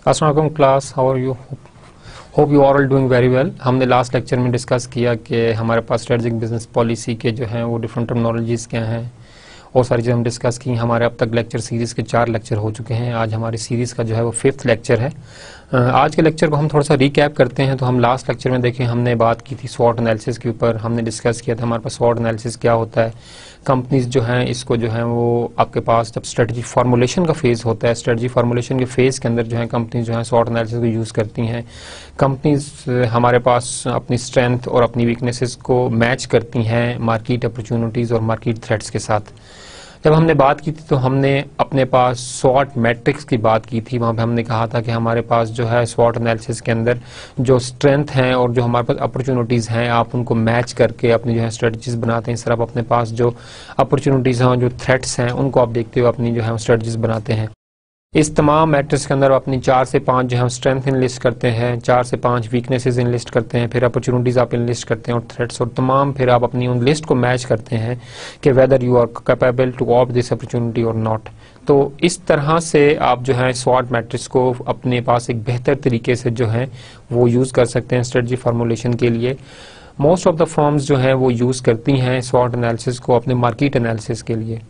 अस्सलाम वालेकुम class, how are you? Hope you are all doing very well. हमने last lecture में discuss किया कि हमारे पास स्ट्रेटजिक बिजनेस पॉलिसी के जो हैं वो डिफरेंट टर्मिनोलॉजीज़ क्या हैं और सारी चीज़ें हम डिस्कस की। हमारे अब तक लेक्चर सीरीज़ के 4 लेक्चर हो चुके हैं। आज हमारी सीरीज़ का जो है वो 5th लेक्चर है। आज के लेक्चर को हम थोड़ा सा रिकैप करते हैं। तो हम लास्ट लेक्चर में देखें, हमने बात की थी स्वॉट एनालिसिस के ऊपर। हमने डिस्कस किया था हमारे पास स्वॉट एनालिसिस क्या होता है। कंपनीज जो हैं इसको जो है वो आपके पास जब स्ट्रेटजी फार्मूलेशन का फेज़ होता है, स्ट्रेटजी फार्मूलेशन के फेज़ के अंदर जो है कंपनीज जो है स्वॉट एनालिसिस को यूज़ करती हैं। कंपनीज हमारे पास अपनी स्ट्रेंथ और अपनी वीकनेसेस को मैच करती हैं मार्केट अपॉर्चुनिटीज़ और मार्केट थ्रेट्स के साथ। जब हमने बात की थी तो हमने अपने पास स्वॉट मैट्रिक्स की बात की थी। वहाँ पे हमने कहा था कि हमारे पास जो है स्वॉट एनालिसिस के अंदर जो स्ट्रेंथ हैं और जो हमारे पास अपॉर्चुनिटीज़ हैं, आप उनको मैच करके अपनी जो है स्ट्रेटजीज बनाते हैं। सिर्फ अपने पास जो अपॉर्चुनिटीज़ हैं, जो थ्रेट्स हैं, उनको आप देखते हुए अपनी जो है स्ट्रेटजीज बनाते हैं। इस तमाम मैट्रिक्स के अंदर अपनी 4 से 5 जो है स्ट्रेंथ इनलिस्ट करते हैं, 4 से 5 वीकनेसेस इनलिस्ट करते हैं, फिर अपॉर्चुनिटीज़ आप इनलिस्ट करते हैं और थ्रेट्स और तमाम फिर आप अपनी उन लिस्ट को मैच करते हैं कि whether you are capable to of this opportunity और नॉट। तो इस तरह से आप जो है स्वॉट मैट्रिक्स को अपने पास एक बेहतर तरीके से जो है वो यूज़ कर सकते हैं स्ट्रेटजी फार्मूलेशन के लिए। मोस्ट ऑफ द फर्म्स जो हैं वो यूज़ करती हैं स्वॉट एनालिसिस को अपने मार्केट एनालिसिस के लिए।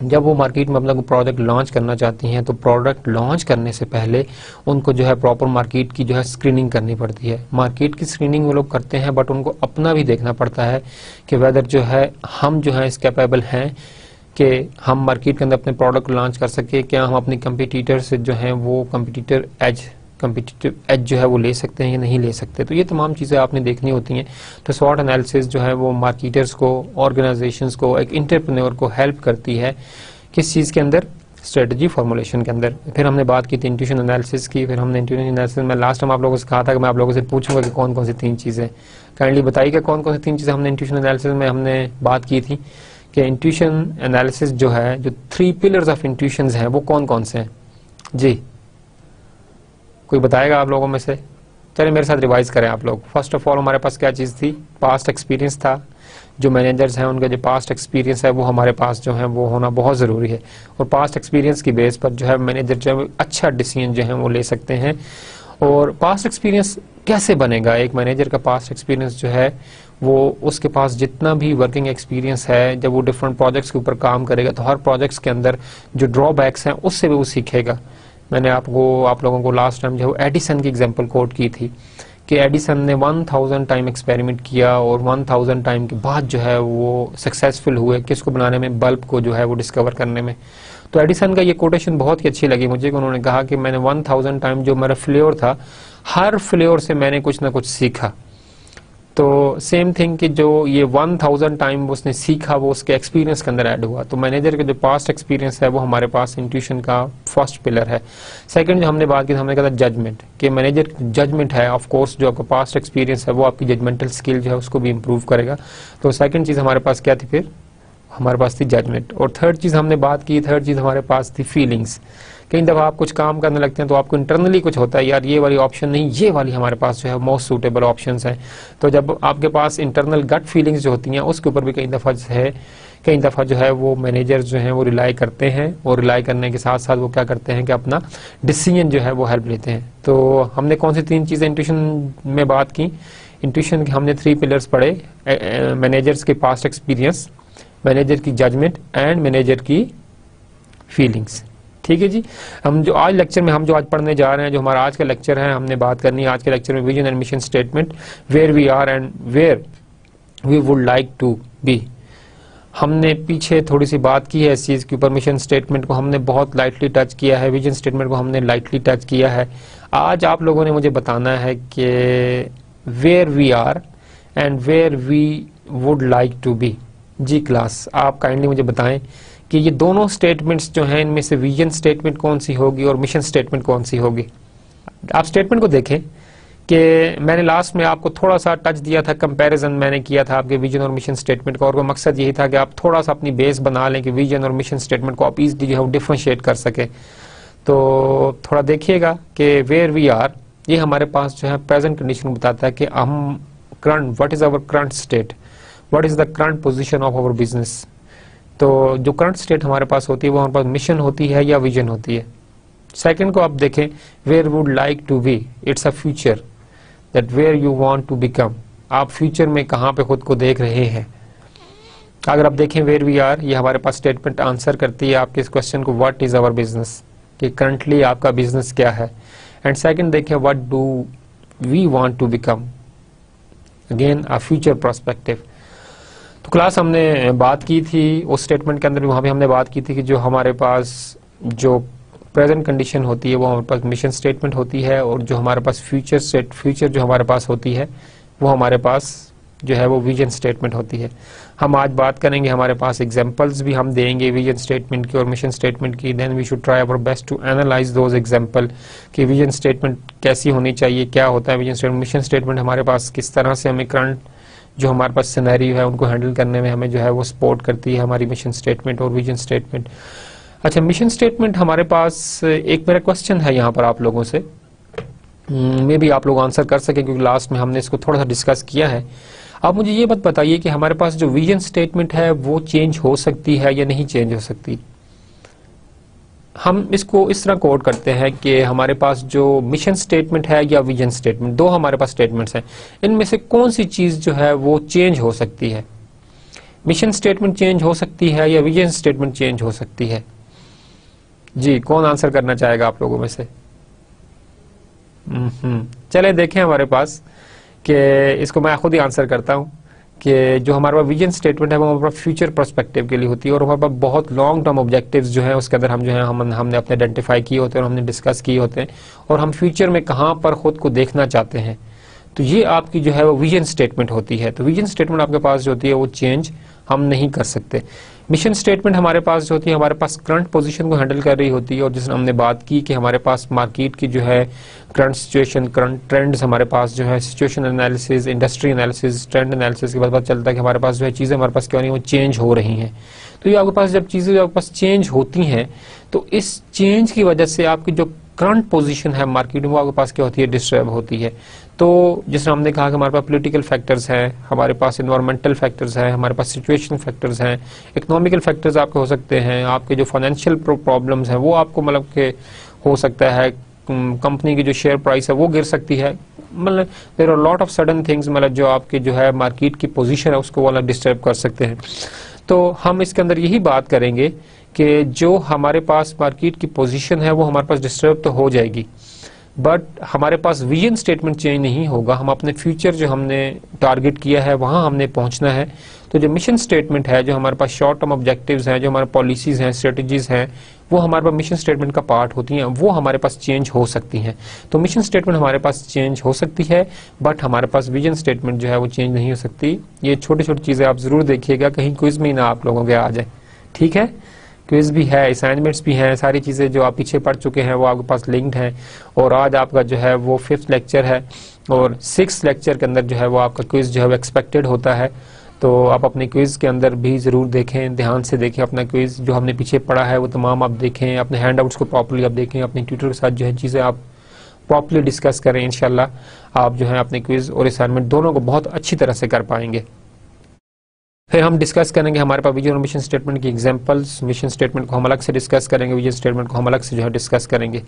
जब वो मार्केट में अपना प्रोडक्ट लॉन्च करना चाहती हैं तो प्रोडक्ट लॉन्च करने से पहले उनको जो है प्रॉपर मार्केट की जो है स्क्रीनिंग करनी पड़ती है। मार्केट की स्क्रीनिंग वो लोग करते हैं, बट उनको अपना भी देखना पड़ता है कि वेदर जो है हम जो है इस कैपेबल हैं कि हम मार्केट के अंदर अपने प्रोडक्ट लॉन्च कर सके। क्या हम अपने कंपटीटर से जो है वो कंपटीटिव एज जो है वो ले सकते हैं या नहीं ले सकते। तो ये तमाम चीज़ें आपने देखनी होती हैं। तो स्वॉट एनालिसिस जो है वो मार्केटर्स को, ऑर्गेनाइजेशंस को, एक एंटरप्रेन्योर को हेल्प करती है किस चीज़ के अंदर, स्ट्रेटजी फार्मूलेशन के अंदर। फिर हमने बात की थी इंट्यूशन एनालिसिस की। फिर हमने इंट्यूशन एनालिसिस में लास्ट टाइम आप लोगों से कहा था कि मैं आप लोगों से पूछूंगा कि कौन कौन सी 3 चीज़ें, काइंडली बताइएगा कौन कौन सी 3 चीज़ें हमने इंट्यूशन एनालिसिस में हमने बात की थी कि इंट्यूशन एनालिसिस जो है, जो 3 पिलर्स ऑफ इंट्यूशन हैं वो कौन कौन से हैं। जी कोई बताएगा आप लोगों में से? चलिए मेरे साथ रिवाइज करें आप लोग। फर्स्ट ऑफ ऑल हमारे पास क्या चीज़ थी? पास्ट एक्सपीरियंस था। जो मैनेजर्स हैं उनका जो पास्ट एक्सपीरियंस है वो हमारे पास जो है वो होना बहुत ज़रूरी है। और पास्ट एक्सपीरियंस की बेस पर जो है मैनेजर जो है अच्छा डिसीजन जो है वो ले सकते हैं। और पास्ट एक्सपीरियंस कैसे बनेगा? एक मैनेजर का पास्ट एक्सपीरियंस जो है वो उसके पास जितना भी वर्किंग एक्सपीरियंस है, जब वो डिफरेंट प्रोजेक्ट्स के ऊपर काम करेगा तो हर प्रोजेक्ट्स के अंदर जो ड्रॉबैक्स हैं उससे भी वो सीखेगा। मैंने आप लोगों को लास्ट टाइम जो है एडिसन की एग्जांपल कोट की थी कि एडिसन ने 1000 टाइम एक्सपेरिमेंट किया और 1000 टाइम के बाद जो है वो सक्सेसफुल हुए किसको बनाने में, बल्ब को जो है वो डिस्कवर करने में। तो एडिसन का ये कोटेशन बहुत ही अच्छी लगी मुझे कि उन्होंने कहा कि मैंने 1000 टाइम जो मेरा फ्लेवर था, हर फ्लेवर से मैंने कुछ ना कुछ सीखा। तो सेम थिंग कि जो ये 1000 टाइम उसने सीखा वो उसके एक्सपीरियंस के अंदर ऐड हुआ। तो मैनेजर का जो पास्ट एक्सपीरियंस है वो हमारे पास इंट्यूशन का फर्स्ट पिलर है। सेकंड जो हमने बात की, हमने कहा था जजमेंट, कि मैनेजर जजमेंट है। ऑफ कोर्स जो आपका पास्ट एक्सपीरियंस है वो आपकी जजमेंटल स्किल जो है उसको भी इंप्रूव करेगा। तो सेकंड चीज़ हमारे पास क्या थी? फिर हमारे पास थी जजमेंट। और थर्ड चीज़ हमने बात की, थर्ड चीज़ हमारे पास थी फीलिंग्स। कई दफ़ा आप कुछ काम करने लगते हैं तो आपको इंटरनली कुछ होता है, यार ये वाली ऑप्शन नहीं, ये वाली हमारे पास जो है मोस्ट सूटेबल ऑप्शंस हैं। तो जब आपके पास इंटरनल गट फीलिंग्स जो होती हैं उसके ऊपर भी कई दफ़ा जो है वो मैनेजर्स जो हैं वो रिलाई करते हैं। और रिलाई करने के साथ साथ वो क्या करते हैं कि अपना डिसीजन जो है वो हेल्प लेते हैं। तो हमने कौन सी 3 चीज़ें इंट्यूशन में बात की? इंट्यूशन के हमने 3 पिलर्स पढ़े, मैनेजर्स के पास्ट एक्सपीरियंस, मैनेजर की जजमेंट एंड मैनेजर की फीलिंग्स। ठीक है जी। हम जो आज लेक्चर में हम जो आज पढ़ने जा रहे हैं, जो हमारा आज का लेक्चर है, हमने बात करनी है आज के लेक्चर में vision and mission statement, where we are and where we would like to be. हमने पीछे थोड़ी सी बात की है इस चीज़ के ऊपर। मिशन स्टेटमेंट को हमने बहुत लाइटली टच किया है, विजन स्टेटमेंट को हमने लाइटली टच किया है। आज आप लोगों ने मुझे बताना है कि where we are and where we would like to be. जी क्लास, आप काइंडली मुझे बताएं कि ये दोनों स्टेटमेंट्स जो हैं इनमें से विजन स्टेटमेंट कौन सी होगी और मिशन स्टेटमेंट कौन सी होगी। आप स्टेटमेंट को देखें कि मैंने लास्ट में आपको थोड़ा सा टच दिया था, कंपैरिजन मैंने किया था आपके विजन और मिशन स्टेटमेंट का। और वो मकसद यही था कि आप थोड़ा सा अपनी बेस बना लें कि विजन और मिशन स्टेटमेंट को आप इजीली जो है वो डिफरेंशिएट कर सके। तो थोड़ा देखिएगा कि वेयर वी आर, ये हमारे पास जो है प्रेजेंट कंडीशन बताता है कि हम current, what is our current state, what is the current position of our business. तो जो करंट स्टेट हमारे पास होती है वो हमारे पास मिशन होती है या विजन होती है? सेकंड को आप देखें, where would like to be, it's a future, that where you want to become, आप फ्यूचर में कहां पे खुद को देख रहे हैं। अगर आप देखें वेयर वी आर, ये हमारे पास स्टेटमेंट आंसर करती है आपके इस क्वेश्चन को, व्हाट इज आवर बिजनेस, कि करंटली आपका बिजनेस क्या है। एंड सेकंड देखें, what do we want to become, again a future perspective. तो क्लास हमने बात की थी उस स्टेटमेंट के अंदर, वहां पे हमने बात की थी कि जो हमारे पास जो प्रेजेंट कंडीशन होती है वो हमारे पास मिशन स्टेटमेंट होती है, और जो हमारे पास फ्यूचर जो हमारे पास होती है वो हमारे पास जो है वो विजन स्टेटमेंट होती है। हम आज बात करेंगे, हमारे पास एग्जांपल्स भी हम देंगे विजन स्टेटमेंट की और मिशन स्टेटमेंट की। Then we should try our best to analyse those example कि विजन स्टेटमेंट कैसी होनी चाहिए, क्या होता है विजन स्टेटमेंट, मिशन स्टेटमेंट हमारे पास किस तरह से हमें करंट जो हमारे पास सिनेरियो है उनको हैंडल करने में हमें जो है वो सपोर्ट करती है हमारी मिशन स्टेटमेंट और विजन स्टेटमेंट। अच्छा, मिशन स्टेटमेंट हमारे पास एक मेरा क्वेश्चन है यहाँ पर आप लोगों से, मे भी आप लोग आंसर कर सके क्योंकि लास्ट में हमने इसको थोड़ा सा डिस्कस किया है। आप मुझे ये बात बताइए कि हमारे पास जो विजन स्टेटमेंट है वो चेंज हो सकती है या नहीं चेंज हो सकती। हम इसको इस तरह कोड करते हैं कि हमारे पास जो मिशन स्टेटमेंट है या विजन स्टेटमेंट, दो हमारे पास स्टेटमेंट्स हैं, इनमें से कौन सी चीज जो है वो चेंज हो सकती है। मिशन स्टेटमेंट चेंज हो सकती है या विजन स्टेटमेंट चेंज हो सकती है। जी, कौन आंसर करना चाहेगा आप लोगों में से। चले देखें हमारे पास कि इसको मैं खुद ही आंसर करता हूं कि जो हमारे पास विजन स्टेटमेंट है वो हमारे पास फ्यूचर पर्सपेक्टिव के लिए होती है, और हमारे पास बहुत लॉन्ग टर्म ऑब्जेक्टिव्स जो है उसके अंदर हम जो है हमने अपने आइडेंटिफाई किए होते हैं और हमने डिस्कस किए होते हैं, और हम फ्यूचर में कहां पर खुद को देखना चाहते हैं। तो ये आपकी जो है वो विजन स्टेटमेंट होती है। तो विजन स्टेटमेंट आपके पास जो होती है वो चेंज हम नहीं कर सकते। मिशन स्टेटमेंट हमारे पास जो होती है हमारे पास करंट पोजीशन को हैंडल कर रही होती है, और जिसमें हमने बात की कि हमारे पास मार्केट की जो है करंट सिचुएशन, करंट ट्रेंड्स, हमारे पास जो है situation analysis, industry analysis, trend analysis के बाद पता चलता है कि हमारे पास जो है चीजें हमारे पास क्यों नहीं वो चेंज हो रही हैं। तो ये आपके पास जब चीजें आपके पास चेंज होती हैं तो इस चेंज की वजह से आपकी जो करंट पोजीशन है मार्केट में वो आपके पास क्या होती है, डिस्टर्ब होती है। तो जिसमें हमने कहा कि हमारे पास पॉलिटिकल फैक्टर्स हैं, हमारे पास एनवायरमेंटल फैक्टर्स हैं, हमारे पास सिचुएशन फैक्टर्स हैं, इकोनॉमिकल फैक्टर्स आपके हो सकते हैं, आपके जो फाइनेंशियल प्रॉब्लम्स हैं वो आपको मतलब के हो सकता है, कंपनी की जो शेयर प्राइस है वो गिर सकती है, मतलब there are lot of sudden things, मतलब जो आपके जो है मार्केट की पोजीशन है उसको वाला डिस्टर्ब कर सकते हैं। तो हम इसके अंदर यही बात करेंगे कि जो हमारे पास मार्केट की पोजीशन है वो हमारे पास डिस्टर्ब तो हो जाएगी, बट हमारे पास विजन स्टेटमेंट चेंज नहीं होगा। हम अपने फ्यूचर जो हमने टारगेट किया है वहां हमने पहुंचना है। तो जो मिशन स्टेटमेंट है, जो हमारे पास शॉर्ट टर्म ऑब्जेक्टिव्स हैं, जो हमारे पॉलिसीज हैं, स्ट्रेटजीज हैं, वो हमारे पास मिशन स्टेटमेंट का पार्ट होती हैं, वो हमारे पास चेंज हो सकती हैं। तो मिशन स्टेटमेंट हमारे पास चेंज हो सकती है, बट हमारे पास विजन स्टेटमेंट जो है वो चेंज नहीं हो सकती। ये छोटी छोटी चीजें आप जरूर देखिएगा, कहीं क्विज में ना आप लोगों के आ जाए, ठीक है। क्विज भी है, असाइनमेंट्स भी हैं, सारी चीज़ें जो आप पीछे पढ़ चुके हैं वो आपके पास लिंक्ड हैं। और आज आपका जो है वो 5th लेक्चर है, और 6th लेक्चर के अंदर जो है वो आपका क्विज जो है वो एक्सपेक्टेड होता है। तो आप अपने क्विज के अंदर भी ज़रूर देखें, ध्यान से देखें अपना क्विज, जो हमने पीछे पढ़ा है वो तमाम आप देखें, अपने हैंड आउट्स को प्रॉपर्ली आप देखें, अपने ट्यूटर के साथ जो है चीज़ें आप प्रॉपर्ली डिस्कस करें। इंशाल्लाह आप जो है अपने क्विज और असाइनमेंट दोनों को बहुत अच्छी तरह से कर पाएंगे। फिर हम डिस्कस करेंगे हमारे पास विजन और मिशन स्टेटमेंट की एग्जांपल्स। मिशन स्टेटमेंट को हम अलग से डिस्कस करेंगे, विजन स्टेटमेंट को हम अलग से जो है डिस्कस करेंगे।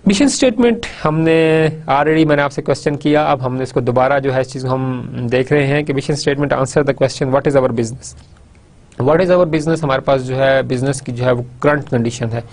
मिशन स्टेटमेंट हमने ऑलरेडी, मैंने आपसे क्वेश्चन किया, अब हमने इसको दोबारा जो है इस चीज को हम देख रहे हैं कि mission statement answer the question what is our business. What is our business, हमारे पास जो है बिजनेस की जो है वो करंट कंडीशन है।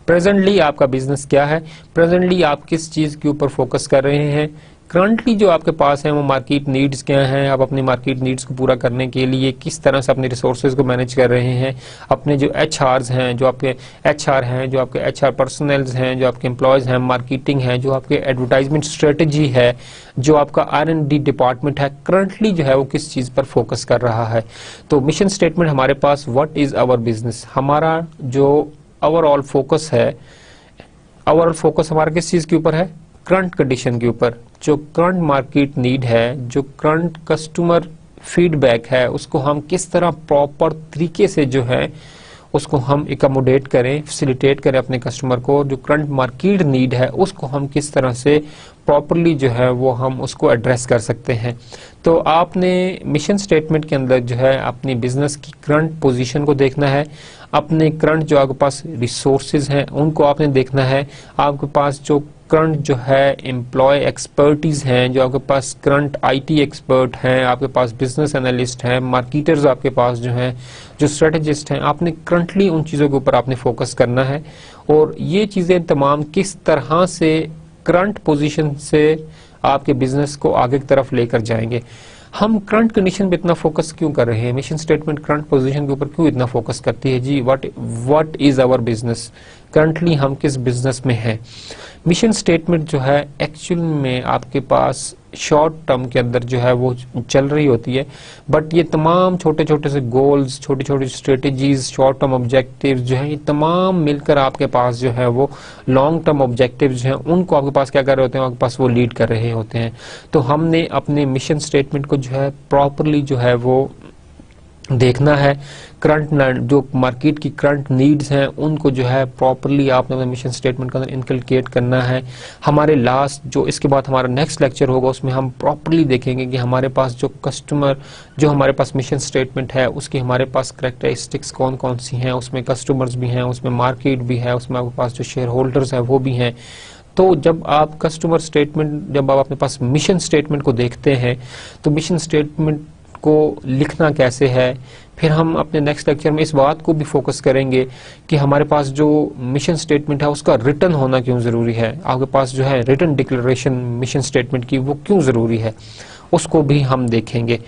प्रेजेंटली आपका बिजनेस क्या है, प्रेजेंटली आप किस चीज के ऊपर फोकस कर रहे हैं, करंटली जो आपके पास है वो मार्केट नीड्स क्या हैं, आप अपनी मार्केट नीड्स को पूरा करने के लिए किस तरह से अपने रिसोर्सेज को मैनेज कर रहे हैं, अपने जो HRs हैं, जो आपके HR हैं, जो आपके HR पर्सनल्स हैं, जो आपके एम्प्लॉयज हैं, मार्केटिंग है, जो आपके एडवर्टाइजमेंट स्ट्रेटजी है, जो आपका R&D डिपार्टमेंट है, करंटली जो है वो किस चीज पर फोकस कर रहा है। तो मिशन स्टेटमेंट हमारे पास व्हाट इज आवर बिजनेस, हमारा जो ओवरऑल फोकस है, ओवरऑल फोकस हमारा किस चीज के ऊपर है, करंट कंडीशन के ऊपर। जो करंट मार्केट नीड है, जो करंट कस्टमर फीडबैक है, उसको हम किस तरह प्रॉपर तरीके से जो है उसको हम एकमोडेट करें, फैसिलिटेट करें अपने कस्टमर को। जो करंट मार्केट नीड है उसको हम किस तरह से प्रॉपरली जो है वो हम उसको एड्रेस कर सकते हैं। तो आपने मिशन स्टेटमेंट के अंदर जो है अपनी बिजनेस की करंट पोजीशन को देखना है, अपने करंट जो आपके पास रिसोर्सेज हैं उनको आपने देखना है, आपके पास जो करंट जो है एम्प्लॉय एक्सपर्टीज हैं, जो आपके पास करंट आईटी एक्सपर्ट हैं, आपके पास बिजनेस एनालिस्ट हैं, मार्केटर्स आपके पास जो हैं, जो स्ट्रेटेजिस्ट हैं, आपने करंटली उन चीज़ों के ऊपर आपने फोकस करना है। और ये चीज़ें तमाम किस तरह से करंट पोजीशन से आपके बिजनेस को आगे की तरफ लेकर जाएंगे। हम करंट कंडीशन पे इतना फोकस क्यों कर रहे हैं, मिशन स्टेटमेंट करंट पोजीशन के ऊपर क्यों इतना फोकस करती है जी, what is our business, currently हम किस बिजनेस में हैं। मिशन स्टेटमेंट जो है एक्चुअल में आपके पास शॉर्ट टर्म के अंदर जो है वो चल रही होती है, बट ये तमाम छोटे छोटे से गोल्स, छोटी छोटी स्ट्रेटेजीज, शॉर्ट टर्म ऑब्जेक्टिव्स जो है, ये तमाम मिलकर आपके पास जो है वो लॉन्ग टर्म ऑब्जेक्टिव्स जो हैं उनको आपके पास क्या कर रहे होते हैं, आपके पास वो लीड कर रहे होते हैं। तो हमने अपने मिशन स्टेटमेंट को जो है प्रॉपरली जो है वो देखना है, करंट जो मार्केट की करंट नीड्स हैं उनको जो है प्रॉपरली आपने अपने मिशन स्टेटमेंट के अंदर इनकलकेट करना है। हमारे लास्ट जो इसके बाद हमारा नेक्स्ट लेक्चर होगा उसमें हम प्रॉपरली देखेंगे कि हमारे पास जो कस्टमर, जो हमारे पास मिशन स्टेटमेंट है उसकी हमारे पास करैक्टरिस्टिक्स कौन कौन सी हैं, उसमें कस्टमर्स भी हैं, उसमें मार्केट भी है, उसमें आपके पास जो शेयर होल्डर्स हैं वो भी हैं। तो जब आप कस्टमर स्टेटमेंट, जब आप अपने पास मिशन स्टेटमेंट को देखते हैं तो मिशन स्टेटमेंट को लिखना कैसे है, फिर हम अपने नेक्स्ट लेक्चर में इस बात को भी फोकस करेंगे कि हमारे पास जो मिशन स्टेटमेंट है उसका रिटन होना क्यों जरूरी है, आपके पास जो है रिटन डिक्लेरेशन मिशन स्टेटमेंट की वो क्यों जरूरी है, उसको भी हम देखेंगे।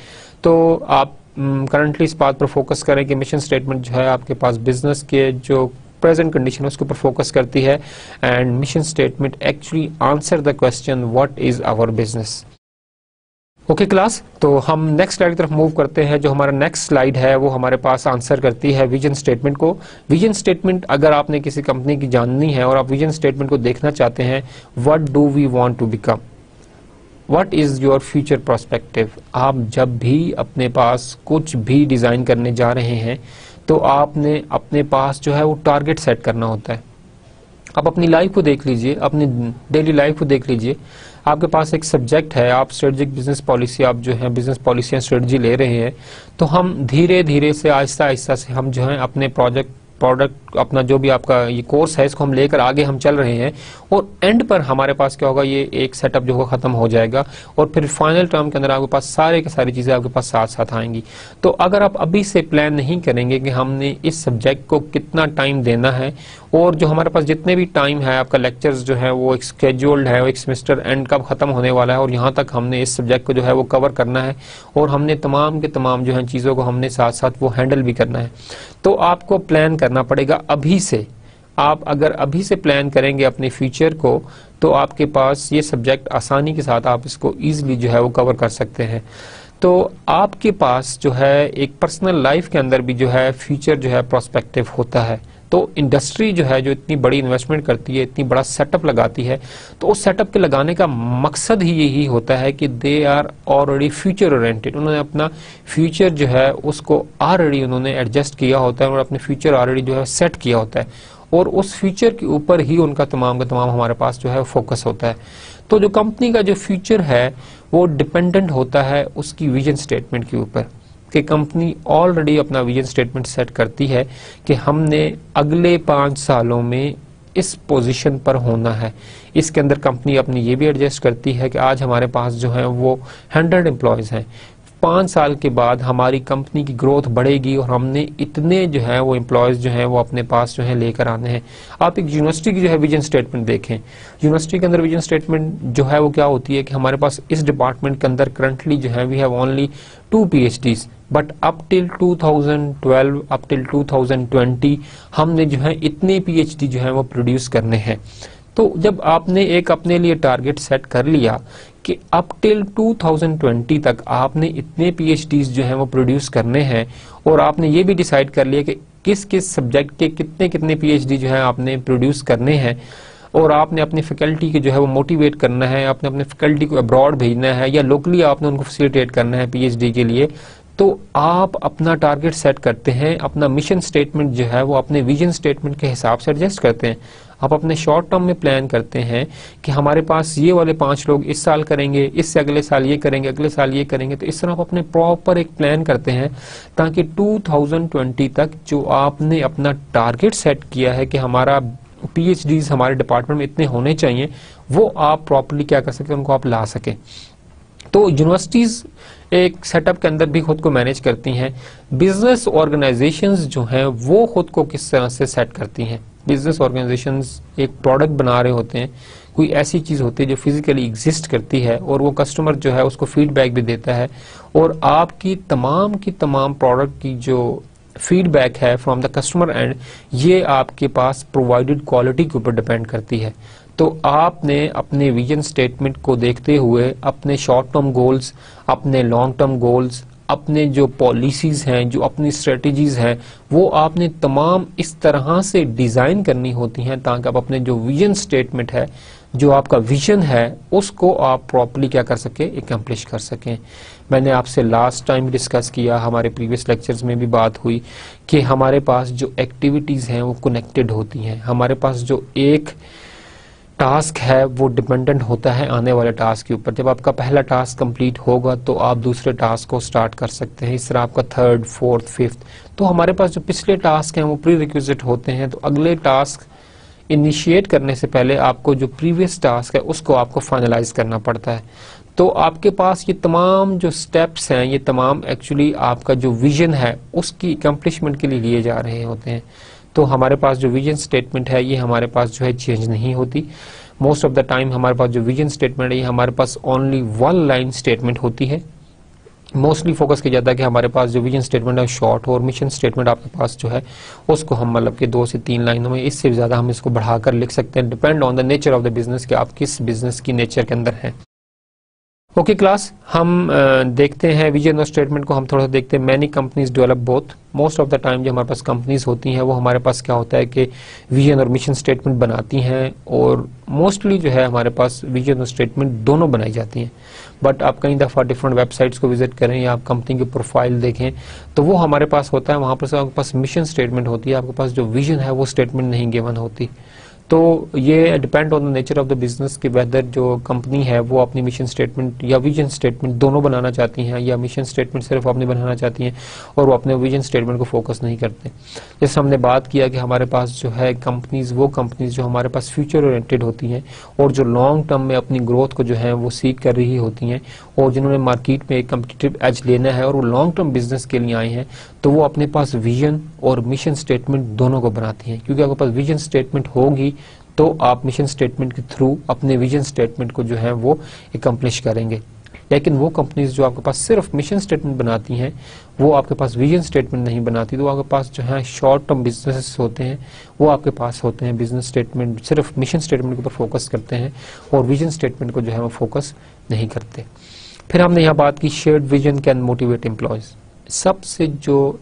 तो आप करंटली इस बात पर फोकस करें कि मिशन स्टेटमेंट जो है आपके पास बिजनेस के जो प्रेजेंट कंडीशन है उसके ऊपर फोकस करती है, and mission statement actually answer the question what is our business. Okay class, तो हम नेक्स्ट स्लाइड की तरफ मूव करते हैं। जो हमारा नेक्स्ट स्लाइड है वो हमारे पास आंसर करती है विजन स्टेटमेंट को। विजन स्टेटमेंट अगर आपने किसी कंपनी की जाननी है और आप विजन स्टेटमेंट को देखना चाहते हैं, what do we want to become, what is your future perspective. आप जब भी अपने पास कुछ भी डिजाइन करने जा रहे हैं तो आपने अपने पास जो है वो टारगेट सेट करना होता है। आप अपनी लाइफ को देख लीजिए, अपनी डेली लाइफ को देख लीजिए, आपके पास एक सब्जेक्ट है, आप स्ट्रेटेजिक बिजनेस पॉलिसी, आप जो है बिजनेस पॉलिसी या स्ट्रेटजी ले रहे हैं, तो हम धीरे धीरे से आहिस्ता आहिस्ता से हम जो है अपने प्रोडक्ट अपना जो भी आपका ये कोर्स है इसको हम लेकर आगे हम चल रहे हैं, और एंड पर हमारे पास क्या होगा, ये एक सेटअप जो होगा खत्म हो जाएगा और फिर फाइनल टर्म के अंदर आपके पास सारे की सारी चीजें आपके पास साथ साथ आएंगी। तो अगर आप अभी से प्लान नहीं करेंगे कि हमने इस सब्जेक्ट को कितना टाइम देना है, और जो हमारे पास जितने भी टाइम है आपका लेक्चर्स जो है वो एक स्केड्यूल्ड है, वो एक सेमेस्टर एंड कब खत्म होने वाला है और यहाँ तक हमने इस सब्जेक्ट को जो है वो कवर करना है, और हमने तमाम के तमाम जो है चीज़ों को हमने साथ साथ वो हैंडल भी करना है। तो आपको प्लान करना पड़ेगा अभी से। आप अगर अभी से प्लान करेंगे अपने फ्यूचर को तो आपके पास ये सब्जेक्ट आसानी के साथ आप इसको ईजिली जो है वो कवर कर सकते हैं। तो आपके पास जो है एक पर्सनल लाइफ के अंदर भी जो है फ्यूचर जो है प्रोस्पेक्टिव होता है। तो इंडस्ट्री जो है जो इतनी बड़ी इन्वेस्टमेंट करती है, इतनी बड़ा सेटअप लगाती है, तो उस सेटअप के लगाने का मकसद ही यही होता है कि they are already future oriented. उन्होंने अपना फ्यूचर जो है उसको ऑलरेडी उन्होंने एडजस्ट किया होता है और अपने फ्यूचर ऑलरेडी जो है सेट किया होता है, और उस फ्यूचर के ऊपर ही उनका तमाम का तमाम हमारे पास जो है फोकस होता है। तो जो कंपनी का जो फ्यूचर है वो डिपेंडेंट होता है उसकी विजन स्टेटमेंट के ऊपर, कि कंपनी ऑलरेडी अपना विजन स्टेटमेंट सेट करती है कि हमने अगले 5 सालों में इस पोजीशन पर होना है। इसके अंदर कंपनी अपनी ये भी एडजस्ट करती है कि आज हमारे पास जो है वो 100 एम्प्लॉयज हैं, 5 साल के बाद हमारी कंपनी की ग्रोथ बढ़ेगी और हमने इतने जो है वो एम्प्लॉयज जो है वो अपने पास जो है लेकर आने हैं। आप एक यूनिवर्सिटी की जो है विजन स्टेटमेंट देखें, यूनिवर्सिटी के अंदर विजन स्टेटमेंट जो है वो क्या होती है कि हमारे पास इस डिपार्टमेंट के अंदर करंटली जो है we have only 2 PhDs, but up till 2012 up till 2020 हमने जो है इतने PhD जो है वो प्रोड्यूस करने हैं। तो जब आपने एक अपने लिए टारगेट सेट कर लिया कि अप टिल 2020 तक आपने इतने PhDs जो हैं वो प्रोड्यूस करने हैं, और आपने ये भी डिसाइड कर लिया कि किस किस सब्जेक्ट के कितने कितने PhD जो है आपने प्रोड्यूस करने हैं, और आपने अपनी फैकल्टी के जो है वो मोटिवेट करना है, आपने अपने फैकल्टी को अब्रॉड भेजना है या लोकली आपने उनको फैसिलिटेट करना है PhD के लिए, तो आप अपना टारगेट सेट करते हैं, अपना मिशन स्टेटमेंट जो है वो अपने विजन स्टेटमेंट के हिसाब से एडजस्ट करते हैं। आप अपने शॉर्ट टर्म में प्लान करते हैं कि हमारे पास ये वाले 5 लोग इस साल करेंगे, इससे अगले साल ये करेंगे, अगले साल ये करेंगे, तो इस तरह आप अपने प्रॉपर एक प्लान करते हैं ताकि 2020 तक जो आपने अपना टारगेट सेट किया है कि हमारा PhDs हमारे डिपार्टमेंट में इतने होने चाहिए, वो आप प्रॉपर्ली क्या कर सकें, उनको आप ला सकें। तो यूनिवर्सिटीज एक सेटअप के अंदर भी खुद को मैनेज करती हैं। बिजनेस ऑर्गेनाइजेशंस जो हैं वो खुद को किस तरह से सेट करती हैं। बिजनेस ऑर्गेनाइजेशंस एक प्रोडक्ट बना रहे होते हैं, कोई ऐसी चीज होती है जो फिजिकली एग्जिस्ट करती है और वो कस्टमर जो है उसको फीडबैक भी देता है, और आपकी तमाम प्रोडक्ट की जो फीडबैक है फ्रॉम द कस्टमर एंड, ये आपके पास प्रोवाइडेड क्वालिटी के ऊपर डिपेंड करती है। तो आपने अपने विजन स्टेटमेंट को देखते हुए अपने शॉर्ट टर्म गोल्स, अपने लॉन्ग टर्म गोल्स, अपने जो पॉलिसीज हैं, जो अपनी स्ट्रेटजीज हैं, वो आपने तमाम इस तरह से डिजाइन करनी होती हैं ताकि आप अपने जो विजन स्टेटमेंट है, जो आपका विजन है, उसको आप प्रॉपर्ली क्या कर सके, एकम्प्लिश कर सकें। मैंने आपसे लास्ट टाइम डिस्कस किया, हमारे प्रीवियस लेक्चर्स में भी बात हुई कि हमारे पास जो एक्टिविटीज हैं वो कनेक्टेड होती हैं। हमारे पास जो एक टास्क है वो डिपेंडेंट होता है आने वाले टास्क के ऊपर। जब आपका पहला टास्क कंप्लीट होगा तो आप दूसरे टास्क को स्टार्ट कर सकते हैं, इस तरह आपका थर्ड, फोर्थ, फिफ्थ। तो हमारे पास जो पिछले टास्क हैं वो प्री रिक्विजिट होते हैं, तो अगले टास्क इनिशिएट करने से पहले आपको जो प्रीवियस टास्क है उसको आपको फाइनलाइज करना पड़ता है। तो आपके पास ये तमाम जो स्टेप्स हैं, ये तमाम एक्चुअली आपका जो विजन है उसकी अकम्प्लिशमेंट के लिए लिए जा रहे होते हैं। तो हमारे पास जो विजन स्टेटमेंट है ये हमारे पास जो है चेंज नहीं होती। मोस्ट ऑफ द टाइम हमारे पास जो विजन स्टेटमेंट है ये हमारे पास ओनली 1 लाइन स्टेटमेंट होती है। मोस्टली फोकस किया जाता है कि हमारे पास जो विजन स्टेटमेंट है शॉर्ट हो, और मिशन स्टेटमेंट आपके पास जो है उसको हम मतलब कि 2 से 3 लाइनों में, इससे ज्यादा हम इसको बढ़ाकर लिख सकते हैं, depend on the nature of the business कि आप किस बिजनेस की नेचर के अंदर हैं। ओके क्लास, हम देखते हैं विजन और स्टेटमेंट को हम थोड़ा सा देखते हैं। Many companies develop both. Most of the time जो हमारे पास कंपनीज होती हैं वो हमारे पास क्या होता है कि विजन और मिशन स्टेटमेंट बनाती हैं, और मोस्टली जो है हमारे पास विजन और स्टेटमेंट दोनों बनाई जाती हैं। बट आप कई दफ़ा डिफरेंट वेबसाइट्स को विजिट करें या आप कंपनी की प्रोफाइल देखें तो वो हमारे पास होता है, वहाँ पर आपके पास मिशन स्टेटमेंट होती है, आपके पास जो विजन है वो स्टेटमेंट नहीं गिवन होती। तो ये depend on the nature of the business कि वेदर जो कंपनी है वो अपनी मिशन स्टेटमेंट या विजन स्टेटमेंट दोनों बनाना चाहती हैं, या मिशन स्टेटमेंट सिर्फ अपने बनाना चाहती हैं और वो अपने विजन स्टेटमेंट को फोकस नहीं करते। जैसे हमने बात किया कि हमारे पास जो है कंपनीज, वो कंपनीज जो हमारे पास फ्यूचर ओरिएंटेड होती हैं और जो लॉन्ग टर्म में अपनी ग्रोथ को जो है वो सीख कर रही होती हैं, और जिन्होंने मार्केट में एक कम्पिटिटिव एज लेना है और वो लॉन्ग टर्म बिजनेस के लिए आए हैं, तो वो अपने पास विजन और मिशन स्टेटमेंट दोनों को बनाती हैं। क्योंकि आपके पास विजन स्टेटमेंट होगी तो आप मिशन स्टेटमेंट के थ्रू अपने विजन स्टेटमेंट को जो है वो एकम्प्लिश करेंगे। लेकिन वो कंपनीज जो आपके पास सिर्फ मिशन स्टेटमेंट बनाती हैं, वो आपके पास विजन स्टेटमेंट नहीं बनाती, तो आपके पास जो है शॉर्ट टर्म बिजनेस होते हैं वो आपके पास होते हैं बिजनेस स्टेटमेंट सिर्फ मिशन स्टेटमेंट के ऊपर फोकस करते हैं और विजन स्टेटमेंट को जो है वो फोकस नहीं करते। फिर हमने यहाँ बात की shared vision can motivate employees. सबसे जो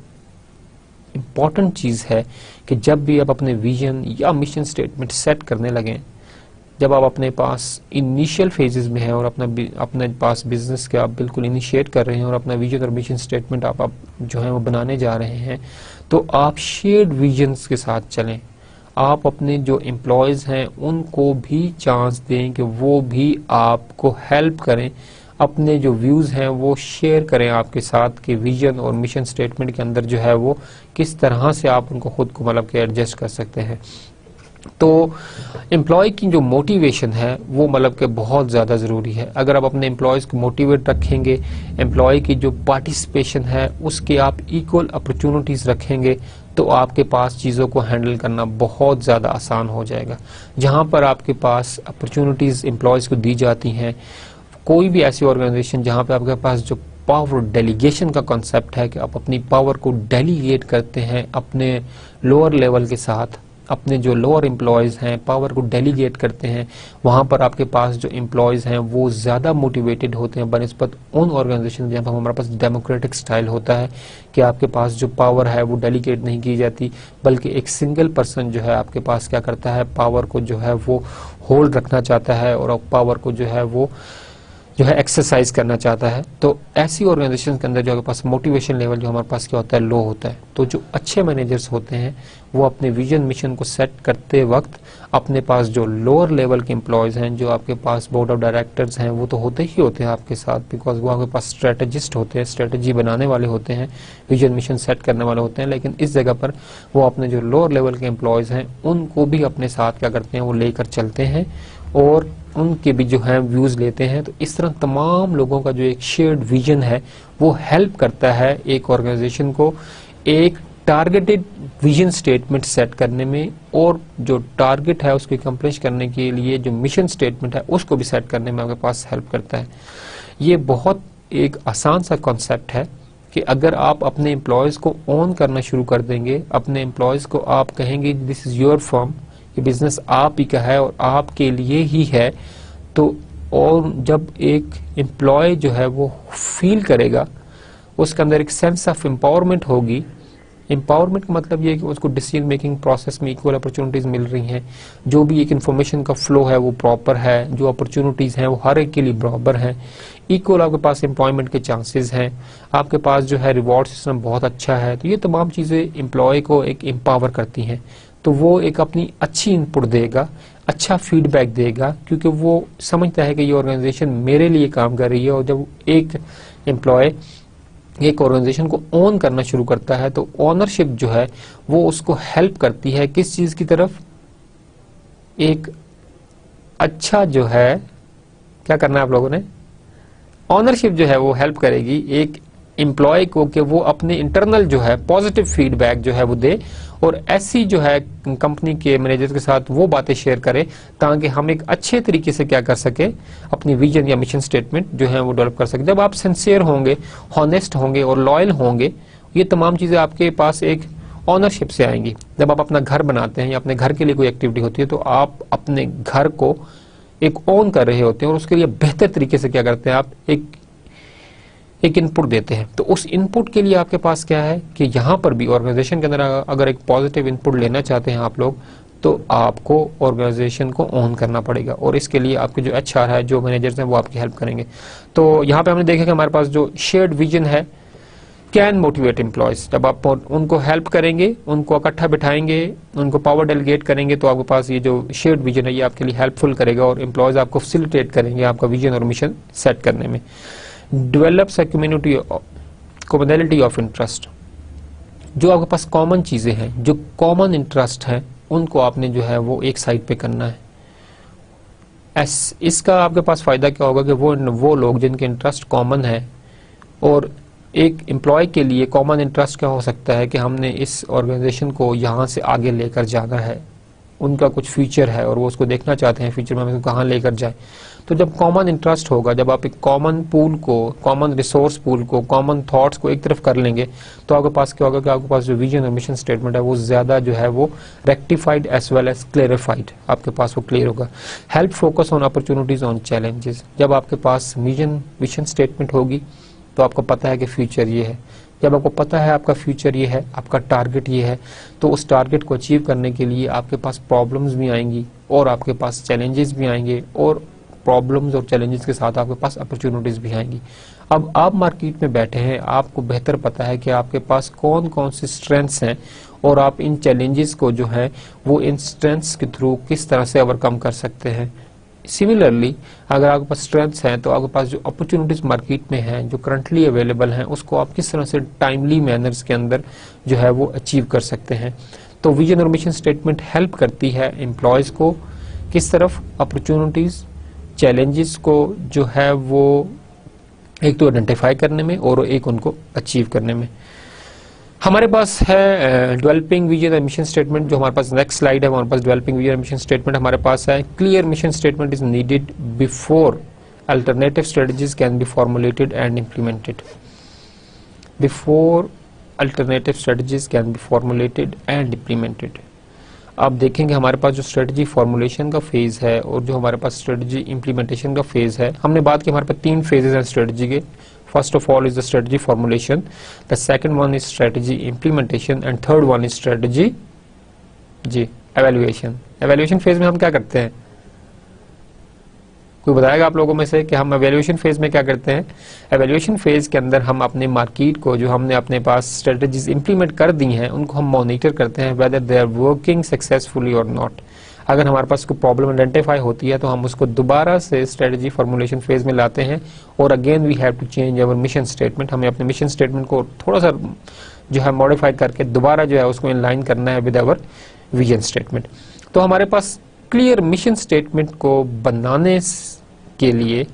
इम्पॉर्टेंट चीज है कि जब भी आप अपने विजन या मिशन स्टेटमेंट सेट करने लगें, जब आप अपने पास इनिशियल फेजेस में हैं और अपने पास बिजनेस के आप बिल्कुल इनिशिएट कर रहे हैं और अपना विजन और मिशन स्टेटमेंट आप जो है वो बनाने जा रहे हैं, तो आप शेयर्ड विजन्स के साथ चलें। आप अपने जो एम्प्लॉयज हैं उनको भी चांस दें कि वो भी आपको हेल्प करें, अपने जो व्यूज हैं वो शेयर करें आपके साथ कि विजन और मिशन स्टेटमेंट के अंदर जो है वो किस तरह से आप उनको खुद को मतलब कि एडजस्ट कर सकते हैं। तो एम्प्लॉय की जो मोटिवेशन है वो मतलब कि बहुत ज़्यादा ज़रूरी है। अगर आप अपने एम्प्लॉयज को मोटिवेट रखेंगे, एम्प्लॉय की जो पार्टिसिपेशन है उसके आप इक्वल अपॉर्चुनिटीज़ रखेंगे, तो आपके पास चीज़ों को हैंडल करना बहुत ज़्यादा आसान हो जाएगा। जहाँ पर आपके पास अपॉर्चुनिटीज़ एम्प्लॉयज़ को दी जाती हैं, कोई भी ऐसी ऑर्गेनाइजेशन जहाँ पे आपके पास जो पावर डेलीगेशन का कॉन्सेप्ट है कि आप अपनी पावर को डेलीगेट करते हैं अपने लोअर लेवल के साथ, अपने जो लोअर एम्प्लॉयज़ हैं पावर को डेलीगेट करते हैं, वहाँ पर आपके पास जो एम्प्लॉयज़ हैं वो ज़्यादा मोटिवेटेड होते हैं बनस्पत उन ऑर्गेनाइजेशन जहाँ पर हमारे पास डेमोक्रेटिक स्टाइल होता है कि आपके पास जो पावर है वो डेलीगेट नहीं की जाती, बल्कि एक सिंगल पर्सन जो है आपके पास क्या करता है, पावर को जो है वो होल्ड रखना चाहता है और पावर को जो है वो जो है एक्सरसाइज करना चाहता है। तो ऐसी ऑर्गेनाइजेशन के अंदर जो आपके पास मोटिवेशन लेवल जो हमारे पास क्या होता है, लो होता है। तो जो अच्छे मैनेजर्स होते हैं वो अपने विजन मिशन को सेट करते वक्त अपने पास जो लोअर लेवल के एम्प्लॉयज हैं, जो आपके पास बोर्ड ऑफ डायरेक्टर्स हैं, वो तो होते ही होते हैं आपके साथ, बिकॉज वो आपके पास स्ट्रेटेजिस्ट होते हैं, स्ट्रेटेजी बनाने वाले होते हैं, विजन मिशन सेट करने वाले होते हैं। लेकिन इस जगह पर वो अपने जो लोअर लेवल के एम्प्लॉयज हैं उनको भी अपने साथ क्या करते हैं, वो लेकर चलते हैं और उनके भी जो है व्यूज लेते हैं। तो इस तरह तमाम लोगों का जो एक शेयर्ड विजन है वो हेल्प करता है एक ऑर्गेनाइजेशन को एक टारगेटेड विजन स्टेटमेंट सेट करने में, और जो टारगेट है उसको अकम्प्लिश करने के लिए जो मिशन स्टेटमेंट है उसको भी सेट करने में आपके पास हेल्प करता है। ये बहुत एक आसान सा कॉन्सेप्ट है कि अगर आप अपने एम्प्लॉयज को ऑन करना शुरू कर देंगे, अपने एम्प्लॉयज को आप कहेंगे दिस इज योर फर्म, ये बिजनेस आप ही का है और आपके लिए ही है, तो और जब एक एम्प्लॉय जो है वो फील करेगा, उसके अंदर एक सेंस ऑफ एम्पावरमेंट होगी। एम्पावरमेंट का मतलब ये है कि उसको डिसीजन मेकिंग प्रोसेस में इक्वल अपॉर्चुनिटीज मिल रही हैं, जो भी एक इन्फॉर्मेशन का फ्लो है वो प्रॉपर है, जो अपॉर्चुनिटीज हैं वो हर एक के लिए बराबर हैं, इक्वल आपके पास एम्प्लॉयमेंट के चांसेस हैं, आपके पास जो है रिवॉर्ड सिस्टम बहुत अच्छा है। तो ये तमाम चीजें एम्प्लॉय को एक एम्पावर करती हैं। तो वो एक अपनी अच्छी इनपुट देगा, अच्छा फीडबैक देगा, क्योंकि वो समझता है कि ये ऑर्गेनाइजेशन मेरे लिए काम कर रही है। और जब एक एम्प्लॉय एक ऑर्गेनाइजेशन को ओन करना शुरू करता है तो ओनरशिप जो है वो उसको हेल्प करती है किस चीज की तरफ, एक अच्छा जो है क्या करना है आप लोगों ने, ओनरशिप जो है वो हेल्प करेगी एक एम्प्लॉय को कि वो अपने इंटरनल जो है पॉजिटिव फीडबैक जो है वो दे, और ऐसी जो है कंपनी के मैनेजर के साथ वो बातें शेयर करे ताकि हम एक अच्छे तरीके से क्या कर सके, अपनी विजन या मिशन स्टेटमेंट जो है वो डेवलप कर सके। जब आप सिंसियर होंगे, हॉनेस्ट होंगे और लॉयल होंगे, ये तमाम चीजें आपके पास एक ऑनरशिप से आएंगी। जब आप अपना घर बनाते हैं या अपने घर के लिए कोई एक्टिविटी होती है तो आप अपने घर को एक ओन कर रहे होते हैं और उसके लिए बेहतर तरीके से क्या करते हैं, आप एक इनपुट देते हैं। तो उस इनपुट के लिए आपके पास क्या है कि यहाँ पर भी ऑर्गेनाइजेशन के अंदर अगर एक पॉजिटिव इनपुट लेना चाहते हैं आप लोग, तो आपको ऑर्गेनाइजेशन को ऑन करना पड़ेगा, और इसके लिए आपके जो HR है, जो मैनेजर्स हैं, वो आपकी हेल्प करेंगे। तो यहाँ पे हमने देखा कि हमारे पास जो शेयर्ड विजन है कैन मोटिवेट एम्प्लॉयज। जब आप उनको हेल्प करेंगे, उनको इकट्ठा बिठाएंगे, उनको पावर डेलीगेट करेंगे, तो आपके पास ये जो शेयर्ड विजन है ये आपके लिए हेल्पफुल करेगा और एम्प्लॉयज आपको फैसिलिटेट करेंगे आपका विजन और मिशन सेट करने में। Develops a community of interest. जो आपके पास कॉमन चीजें हैं, जो कॉमन इंटरेस्ट है, उनको आपने जो है वो एक साइड पे करना है। इसका आपके पास फायदा क्या होगा कि वो लोग जिनके इंटरेस्ट कॉमन है, और एक एम्प्लॉय के लिए कॉमन इंटरेस्ट क्या हो सकता है कि हमने इस ऑर्गेनाइजेशन को यहाँ से आगे लेकर जाना है, उनका कुछ फ्यूचर है और वो उसको देखना चाहते हैं फ्यूचर में हम इसको कहाँ लेकर जाए। तो जब कॉमन इंटरेस्ट होगा, जब आप एक कॉमन पूल को, कॉमन रिसोर्स पूल को, कॉमन थॉट्स को एक तरफ कर लेंगे, तो आपके पास क्या होगा कि आपके पास जो विजन और मिशन स्टेटमेंट है वो ज्यादा जो है वो rectified as well as clarified आपके पास वो क्लियर होगा। Help focus on opportunities on challenges. जब आपके पास विजन मिशन स्टेटमेंट होगी तो आपको पता है कि फ्यूचर ये है। जब आपको पता है आपका फ्यूचर ये है, आपका टारगेट ये है, तो उस टारगेट को अचीव करने के लिए आपके पास प्रॉब्लम्स भी आएंगी और आपके पास चैलेंजेस भी आएंगे, और प्रॉब्लम्स और चैलेंजेस के साथ आपके पास अपॉर्चुनिटीज भी आएंगी। अब आप मार्केट में बैठे हैं, आपको बेहतर पता है कि आपके पास कौन कौन से स्ट्रेंथ्स हैं और आप इन चैलेंजेस को जो है वो इन स्ट्रेंथ्स के थ्रू किस तरह से ओवरकम कर सकते हैं। सिमिलरली अगर आपके पास स्ट्रेंथ्स हैं तो आपके पास जो अपॉर्चुनिटीज मार्केट में हैं, जो करंटली अवेलेबल हैं, उसको आप किस तरह से टाइमली मैनर्स के अंदर जो है वो अचीव कर सकते हैं। तो विजन और मिशन स्टेटमेंट हेल्प करती है एम्प्लॉयज को किस तरफ, अपॉर्चुनिटीज, चैलेंजेस को जो है वो एक तो आइडेंटिफाई करने में और एक उनको अचीव करने में। हमारे पास है developing vision and mission statement, जो हमारे पास नेक्स्ट स्लाइड है हमारे पास developing vision and mission statement हमारे पास है। Clear mission statement is needed before alternative strategies can be formulated and implemented. Before alternative strategies can be formulated and implemented. आप देखेंगे हमारे पास जो स्ट्रेटजी फॉर्मुलेशन का फेज है और जो हमारे पास स्ट्रेटजी इंप्लीमेंटेशन का फेज है, हमने बात की हमारे पास 3 फेजेस हैं स्ट्रेटजी के। First of all is the strategy formulation, the second one is strategy implementation and third one is strategy evaluation। evaluation phase में हम क्या करते हैं, कोई बताएगा आप लोगों में से कि हम एवेल्यूएशन फेज में क्या करते हैं? एवेल्यूएशन फेज के अंदर हम अपने मार्केट को, जो हमने अपने पास स्ट्रेटजीज इंप्लीमेंट कर दी हैं, उनको हम मॉनिटर करते हैं whether they are working successfully और नॉट। अगर हमारे पास कोई प्रॉब्लम आइडेंटिफाई होती है तो हम उसको दोबारा से स्ट्रेटजी फॉर्मुलेशन फेज में लाते हैं और again we have to change our mission statement. हमें अपने मिशन स्टेटमेंट को थोड़ा सा जो है मॉडिफाई करके दोबारा जो है उसको इनलाइन करना है विद अवर विजन स्टेटमेंट। तो हमारे पास क्लियर मिशन स्टेटमेंट को बनाने के लिए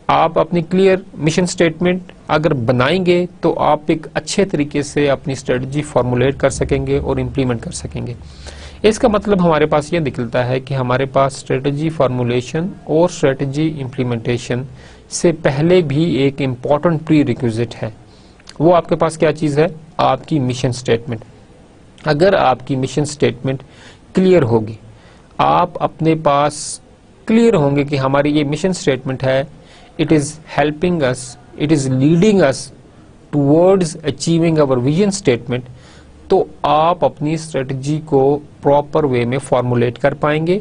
आप अपनी क्लियर मिशन स्टेटमेंट अगर बनाएंगे तो आप एक अच्छे तरीके से अपनी स्ट्रेटजी फॉर्मुलेट कर सकेंगे और इम्प्लीमेंट कर सकेंगे। इसका मतलब हमारे पास ये निकलता है कि हमारे पास स्ट्रेटजी फॉर्मुलेशन और स्ट्रेटजी इम्प्लीमेंटेशन से पहले भी एक इम्पॉर्टेंट प्री रिक्विजिट है। वो आपके पास क्या चीज़ है? आपकी मिशन स्टेटमेंट। अगर आपकी मिशन स्टेटमेंट क्लियर होगी, आप अपने पास क्लियर होंगे कि हमारी ये मिशन स्टेटमेंट है, it is helping us, it is leading us towards achieving our vision statement, तो आप अपनी स्ट्रेटजी को प्रॉपर वे में फॉर्मुलेट कर पाएंगे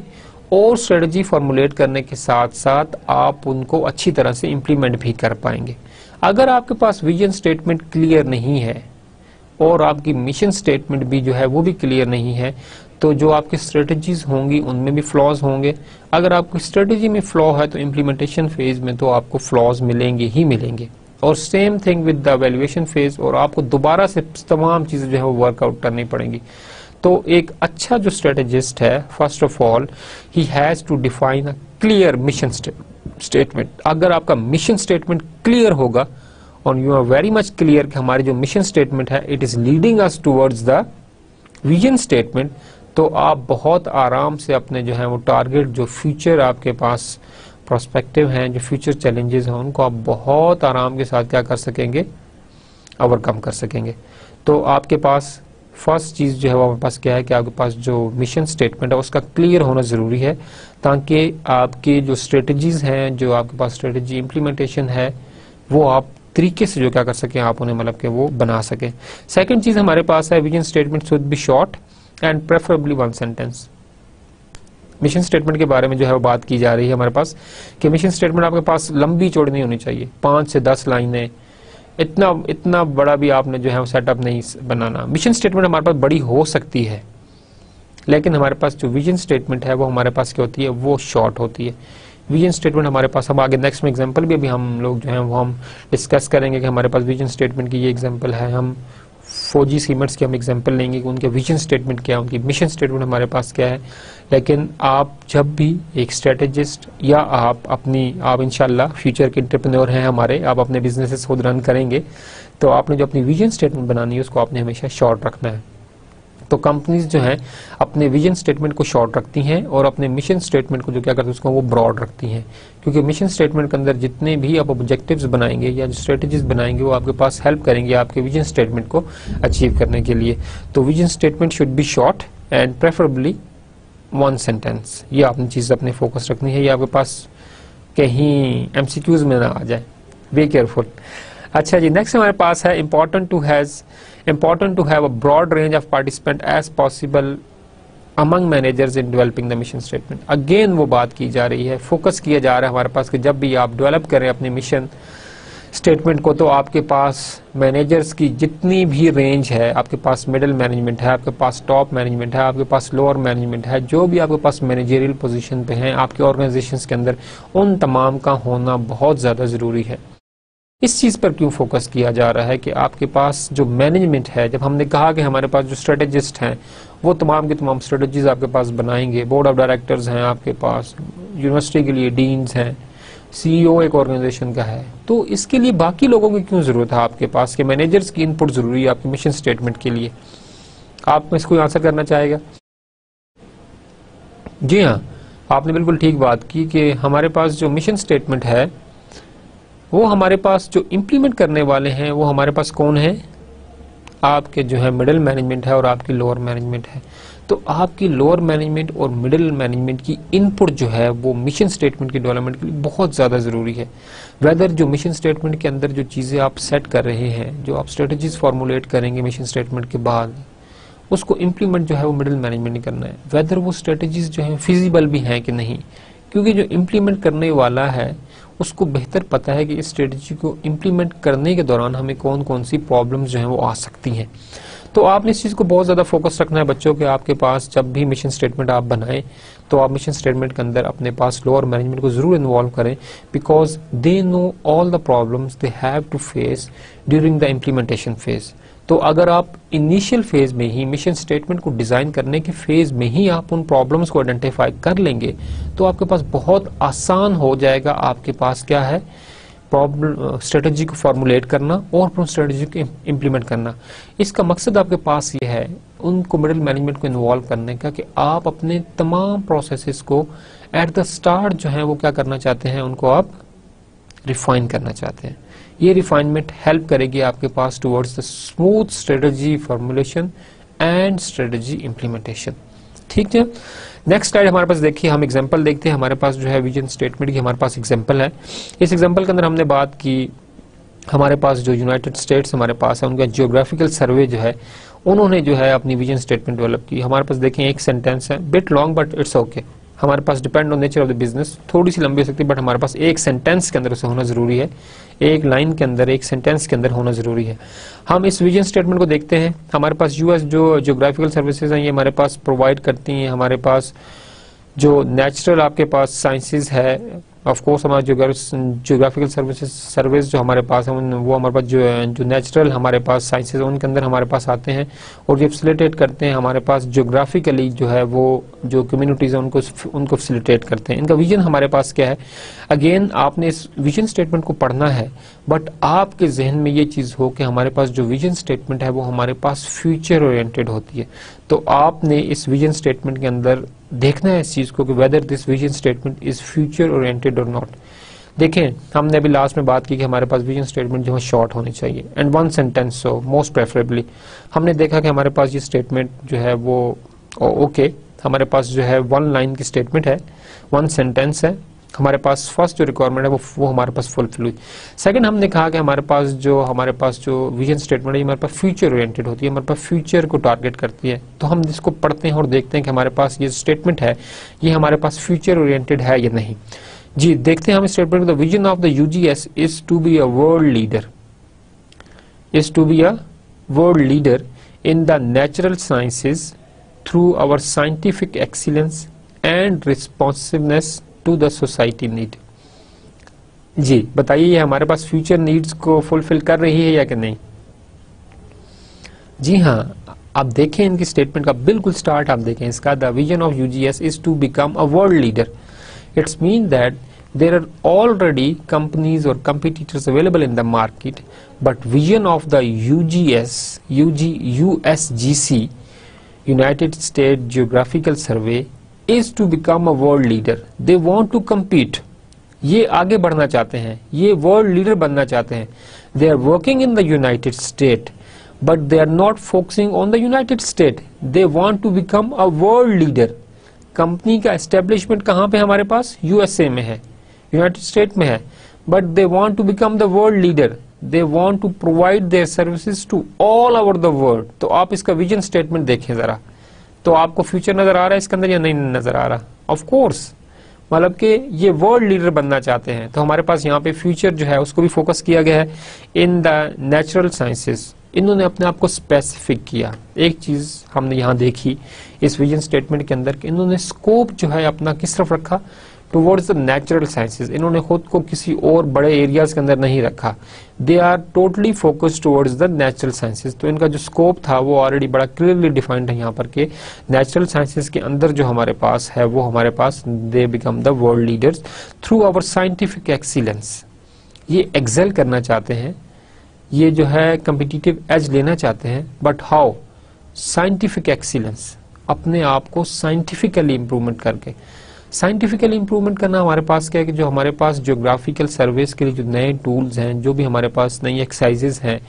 और स्ट्रेटजी फॉर्मुलेट करने के साथ साथ आप उनको अच्छी तरह से इंप्लीमेंट भी कर पाएंगे। अगर आपके पास विजन स्टेटमेंट क्लियर नहीं है और आपकी मिशन स्टेटमेंट भी जो है वो भी क्लियर नहीं है, तो जो आपकी स्ट्रेटजीज होंगी उनमें भी फ्लॉज होंगे। अगर आपकी स्ट्रेटजी में फ्लॉ है तो इम्प्लीमेंटेशन फेज में तो आपको फ्लॉज मिलेंगे ही मिलेंगे। और same thing with the evaluation phase, और आपको दोबारा से तमाम चीजें जो है वो वर्कआउट करनी पड़ेंगी। तो एक अच्छा जो स्ट्रेटेजिस्ट है, first of all he has to define a clear mission statement. अगर आपका मिशन स्टेटमेंट क्लियर होगा और you are very much clear कि हमारी जो मिशन स्टेटमेंट है it is leading us towards the vision statement, तो आप बहुत आराम से अपने जो है वो टारगेट, जो फ्यूचर आपके पास प्रोस्पेक्टिव हैं, जो फ्यूचर चैलेंजेस हैं, उनको आप बहुत आराम के साथ क्या कर सकेंगे? ओवरकम कर सकेंगे। तो आपके पास फर्स्ट चीज जो है वो आपके पास क्या है कि आपके पास जो मिशन स्टेटमेंट है उसका क्लियर होना जरूरी है, ताकि आपके जो स्ट्रेटजीज हैं, जो आपके पास स्ट्रेटजी इंप्लीमेंटेशन है, वो आप तरीके से जो क्या कर सकें, आप उन्हें मतलब कि वो बना सकें। सेकंड चीज हमारे पास है vision statement should be short and preferably one sentence. Mission statement के बारे में जो है वो बात की जा रही है हमारे पास कि मिशन स्टेटमेंट आपके पास लंबी चौड़ी नहीं होनी चाहिए, 5 से 10 लाइनें, इतना बड़ा भी आपने जो है वो सेटअप नहीं बनाना। मिशन स्टेटमेंट हमारे पास बड़ी हो सकती है, लेकिन हमारे पास जो विजन स्टेटमेंट है वो हमारे पास क्या होती है? वो शॉर्ट होती है। विजन स्टेटमेंट हमारे पास, हम आगे नेक्स्ट में एग्जांपल भी अभी हम लोग जो है वो हम डिस्कस करेंगे कि हमारे पास विजन स्टेटमेंट की ये एग्जांपल है। हम फौजी सीमेंट्स की हम एग्जांपल लेंगे कि उनके विजन स्टेटमेंट क्या है, उनकी मिशन स्टेटमेंट हमारे पास क्या है। लेकिन आप जब भी एक स्ट्रेटेजिस्ट या आप इंशाल्लाह फ्यूचर के एंटरप्रेन्योर हैं हमारे, आप अपने बिजनेसेस खुद रन करेंगे, तो आपने जो अपनी विजन स्टेटमेंट बनानी है उसको आपने हमेशा शॉर्ट रखना है। तो कंपनीज जो हैं अपने विजन स्टेटमेंट को शॉर्ट रखती हैं और अपने मिशन स्टेटमेंट को जो क्या करती है उसको वो ब्रॉड रखती हैं, क्योंकि मिशन स्टेटमेंट के अंदर जितने भी आप ऑब्जेक्टिव्स बनाएंगे या जो स्ट्रेटजीज बनाएंगे वो आपके पास हेल्प करेंगे आपके विजन स्टेटमेंट को अचीव करने के लिए। तो vision statement should be short and preferably one sentence. ये आपने चीज अपने फोकस रखनी है, ये आपके पास कहीं एमसीक्यूज में ना आ जाए, बी केयरफुल। अच्छा जी, नेक्स्ट हमारे पास है important to have a broad range of participant as possible among managers in developing the mission statement। Again वो बात की जा रही है, फोकस किया जा रहा है हमारे पास कि जब भी आप डेवलप करें अपने मिशन स्टेटमेंट को, तो आपके पास मैनेजर्स की जितनी भी रेंज है, आपके पास मिडिल मैनेजमेंट है, आपके पास टॉप मैनेजमेंट है, आपके पास लोअर मैनेजमेंट है, जो भी आपके पास मैनेजरियल पोजीशन पे हैं आपके ऑर्गेनाइजेशंस के अंदर, उन तमाम का होना बहुत ज़्यादा ज़रूरी है। इस चीज़ पर क्यों फोकस किया जा रहा है कि आपके पास जो मैनेजमेंट है, जब हमने कहा कि हमारे पास जो स्ट्रेटेजिस्ट हैं वो तमाम के तमाम स्ट्रेटजीज आपके पास बनाएंगे, बोर्ड ऑफ डायरेक्टर्स हैं आपके पास, यूनिवर्सिटी के लिए डीन्स हैं, सीईओ एक ऑर्गेनाइजेशन का है, तो इसके लिए बाकी लोगों की क्यों जरूरत है आपके पास कि मैनेजर्स की इनपुट जरूरी है आपके मिशन स्टेटमेंट के लिए? आप में इसको आंसर करना चाहेगा? जी हाँ, आपने बिल्कुल ठीक बात की कि हमारे पास जो मिशन स्टेटमेंट है वो हमारे पास जो इम्प्लीमेंट करने वाले हैं वो हमारे पास कौन है? आपके जो है मिडिल मैनेजमेंट है और आपकी लोअर मैनेजमेंट है। तो आपकी लोअर मैनेजमेंट और मिडिल मैनेजमेंट की इनपुट जो है वो मिशन स्टेटमेंट की डेवलपमेंट के लिए बहुत ज़्यादा ज़रूरी है। वेदर जो मिशन स्टेटमेंट के अंदर जो चीज़ें आप सेट कर रहे हैं, जो आप स्ट्रेटजीज फॉर्मुलेट करेंगे मिशन स्टेटमेंट के बाद, उसको इम्प्लीमेंट जो है वो मिडिल मैनेजमेंट ने करना है। वेदर वो स्ट्रेटजीज जो है फिजिबल भी हैं कि नहीं, क्योंकि जो इम्प्लीमेंट करने वाला है उसको बेहतर पता है कि इस स्ट्रेटजी को इम्प्लीमेंट करने के दौरान हमें कौन कौन सी प्रॉब्लम्स जो हैं वो आ सकती हैं। तो आपने इस चीज़ को बहुत ज़्यादा फोकस रखना है बच्चों के। आपके पास जब भी मिशन स्टेटमेंट आप बनाएं तो आप मिशन स्टेटमेंट के अंदर अपने पास लोअर मैनेजमेंट को जरूर इन्वॉल्व करें, because they know all the problems they have to face during the implementation phase. तो अगर आप इनिशियल फेज में ही मिशन स्टेटमेंट को डिजाइन करने के फेज में ही आप उन प्रॉब्लम्स को आइडेंटिफाई कर लेंगे तो आपके पास बहुत आसान हो जाएगा आपके पास क्या है प्रॉब्लम स्ट्रेटजी को फॉर्मुलेट करना और स्ट्रेटजी को इम्प्लीमेंट करना। इसका मकसद आपके पास ये है उनको मिडिल मैनेजमेंट को इन्वॉल्व करने का कि आप अपने तमाम प्रोसेसेस को एट द स्टार्ट जो है वो क्या करना चाहते हैं, उनको आप रिफाइन करना चाहते हैं। ये रिफाइनमेंट हेल्प करेगी आपके पास towards the smooth strategy formulation and strategy implementation. ठीक है, नेक्स्ट स्लाइड हमारे पास देखिए, हम एग्जांपल देखते हैं। हमारे पास जो है विजन स्टेटमेंट की हमारे पास एग्जांपल है। इस एग्जांपल के अंदर हमने बात की हमारे पास जो यूनाइटेड स्टेट्स हमारे पास है उनका जियोग्राफिकल सर्वे जो है उन्होंने जो है अपनी विजन स्टेटमेंट डेवलप की। हमारे पास देखें एक सेंटेंस है, bit long but it's okay. हमारे पास depend on nature of the business थोड़ी सी लंबी हो सकती है, बट हमारे पास एक सेंटेंस के अंदर उसे होना जरूरी है, एक लाइन के अंदर एक सेंटेंस के अंदर होना जरूरी है। हम इस विजन स्टेटमेंट को देखते हैं। हमारे पास यूएस जो जियोग्राफिकल सर्विसेज हैं ये हमारे पास प्रोवाइड करती हैं। हमारे पास जो नेचुरल आपके पास साइंसेज है, ऑफ कोर्स हमारे जियोग्राफिकल सर्विस जो हमारे पास है वो हमारे पास जो नेचुरल हमारे पास साइंसेज उनके अंदर हमारे पास आते हैं और ये फैसिलिटेट करते हैं हमारे पास जियोग्राफिकली जो है वो जो कम्युनिटीज है उनको फैसिलिटेट करते हैं। इनका विजन हमारे पास क्या है, अगेन आपने इस विजन स्टेटमेंट को पढ़ना है, बट आपके जहन में ये चीज हो कि हमारे पास जो विजन स्टेटमेंट है वो हमारे पास फ्यूचर ओरिएंटेड होती है। तो आपने इस विजन स्टेटमेंट के अंदर देखना है इस चीज को कि whether this vision statement is future oriented और नॉट। देखें, हमने अभी लास्ट में बात की कि हमारे पास विजन स्टेटमेंट जो है शॉर्ट होनी चाहिए एंड वन सेंटेंस हो मोस्ट प्रेफरेबली। हमने देखा कि हमारे पास ये स्टेटमेंट जो है वो ओके हमारे पास जो है वन लाइन की स्टेटमेंट है, वन सेंटेंस है। हमारे पास फर्स्ट जो रिक्वायरमेंट है वो हमारे पास फुलफिल हुई। सेकंड हमने कहा कि हमारे पास जो विजन स्टेटमेंट है हमारे पास फ्यूचर ओरिएंटेड होती है, हमारे पास फ्यूचर को टारगेट करती है। तो हम इसको पढ़ते हैं और देखते हैं कि हमारे पास ये स्टेटमेंट है ये हमारे पास फ्यूचर ओरिएंटेड है या नहीं। जी देखते हैं हम statement, the vision of the UGS is to be a world leader in the natural sciences through our scientific excellence and responsiveness to the society need. जी बताइए ये हमारे पास फ्यूचर नीड्स को फुलफिल कर रही है या कि नहीं। जी हाँ, आप देखें इनकी स्टेटमेंट का बिल्कुल स्टार्ट आप देखें इसका, the vision of UGS is to become a world leader. It's mean that there are already companies or competitors available in the market, but vision of the USGC United States Geographical Survey is to become a world leader. They want to compete. ये आगे बढ़ना चाहते हैं, ये world leader बनना चाहते हैं। They are working in the United States, but they are not focusing on the United States. They want to become a world leader. Company का एस्टेब्लिशमेंट कहाँ पे हमारे पास यूएसए में है, यूनाइटेड स्टेट में है, but they want to become the world leader. They want to provide their services to all over the world. तो आप इसका विजन स्टेटमेंट देखें जरा, तो आपको फ्यूचर नजर आ रहा है इसके अंदर या नहीं नजर आ रहा। ऑफ कोर्स, मतलब कि ये वर्ल्ड लीडर बनना चाहते हैं। तो हमारे पास यहाँ पे फ्यूचर जो है उसको भी फोकस किया गया है इन द नेचुरल साइंसेस। इन्होंने अपने आप को स्पेसिफिक किया। एक चीज हमने यहाँ देखी इस विजन स्टेटमेंट के अंदर कि इन्होंने स्कोप जो है अपना किस तरफ रखा, टुवर्ड्स द नेचुरल साइंसेज। इन्होंने खुद को किसी और बड़े एरियाज के अंदर नहीं रखा। They are totally focused towards the natural sciences. तो इनका जो स्कोप था वो ऑलरेडी बड़ा क्लियरली डिफाइंड है यहाँ पर कि नेचुरल साइंसेज के अंदर जो हमारे पास है वो हमारे पास they become the world leaders through our scientific excellence. ये एक्सेल करना चाहते हैं, ये जो है कम्पिटिटिव एज लेना चाहते हैं, बट हाउ, साइंटिफिक एक्सीलेंस, अपने आप को साइंटिफिकली इंप्रूवमेंट करके। साइंटिफिकली इंप्रूवमेंट करना हमारे पास क्या है कि जो हमारे पास जियोग्राफिकल सर्विस के लिए जो नए टूल्स हैं, जो भी हमारे पास नई एक्सरसाइजेज हैं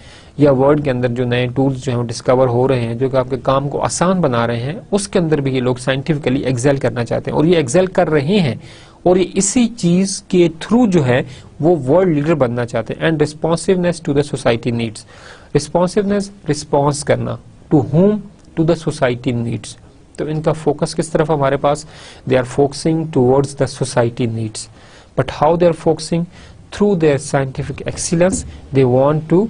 या वर्ल्ड के अंदर जो नए टूल्स जो हैं डिस्कवर हो रहे हैं जो कि आपके काम को आसान बना रहे हैं, उसके अंदर भी ये लोग साइंटिफिकली एक्सेल करना चाहते हैं और ये एक्सेल कर रहे हैं और ये इसी चीज के थ्रू जो है वो वर्ल्ड लीडर बनना चाहते हैं। And responsiveness to the society needs. Responsiveness, response करना, to whom, to the society needs. तो इनका फोकस किस तरफ हमारे पास, they are focusing towards the society needs, but how they are focusing, through their scientific excellence they want to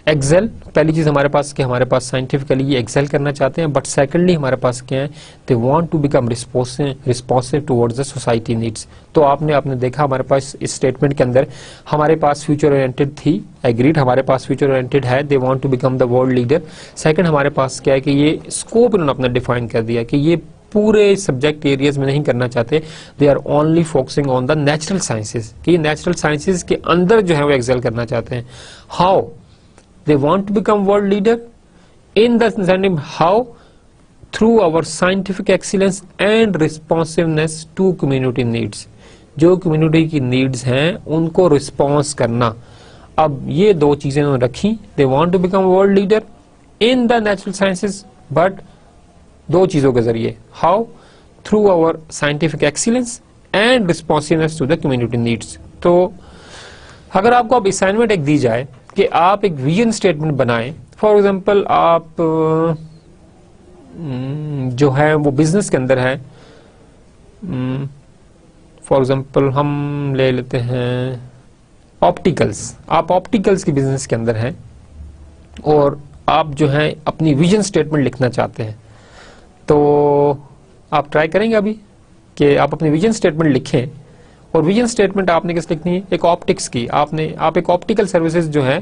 excel. पहली चीज हमारे पास कि हमारे पास साइंटिफिकली एक्सेल करना चाहते हैं, बट सेकंडली हमारे पास क्या है, they want to become responsive towards the society needs. तो आपने देखा हमारे पास इस स्टेटमेंट के अंदर हमारे पास फ्यूचर ओरिएंटेड थी, एग्रीड, हमारे पास फ्यूचर ओरिएंटेड है, they want to become the world leader. Second हमारे पास क्या है कि ये स्कोप इन्होंने अपना डिफाइन कर दिया कि ये पूरे सब्जेक्ट एरियाज में नहीं करना चाहते, they are only focusing on the natural sciences, कि ये नेचुरल साइंसेज के अंदर जो है वो एक्सेल करना चाहते हैं। How they want to become world leader in the understanding how, through our scientific excellence and responsiveness to community needs, जो community की needs हैं उनको response करना। अब ये दो चीजें उन्होंने रखी, they want to become world leader in the natural sciences, but दो चीजों के जरिए, how, through our scientific excellence and responsiveness to the community needs। तो अगर आपको अब असाइनमेंट एक दी जाए कि आप एक विजन स्टेटमेंट बनाएं, फॉर एग्जांपल आप जो है वो बिजनेस के अंदर है, फॉर एग्जांपल हम ले लेते हैं ऑप्टिकल्स, आप ऑप्टिकल्स की बिजनेस के अंदर हैं और आप जो है अपनी विजन स्टेटमेंट लिखना चाहते हैं, तो आप ट्राई करेंगे अभी कि आप अपनी विजन स्टेटमेंट लिखें। और विजन स्टेटमेंट आपने किस लिखनी है, एक ऑप्टिक्स की, आप एक ऑप्टिकल सर्विसेज जो है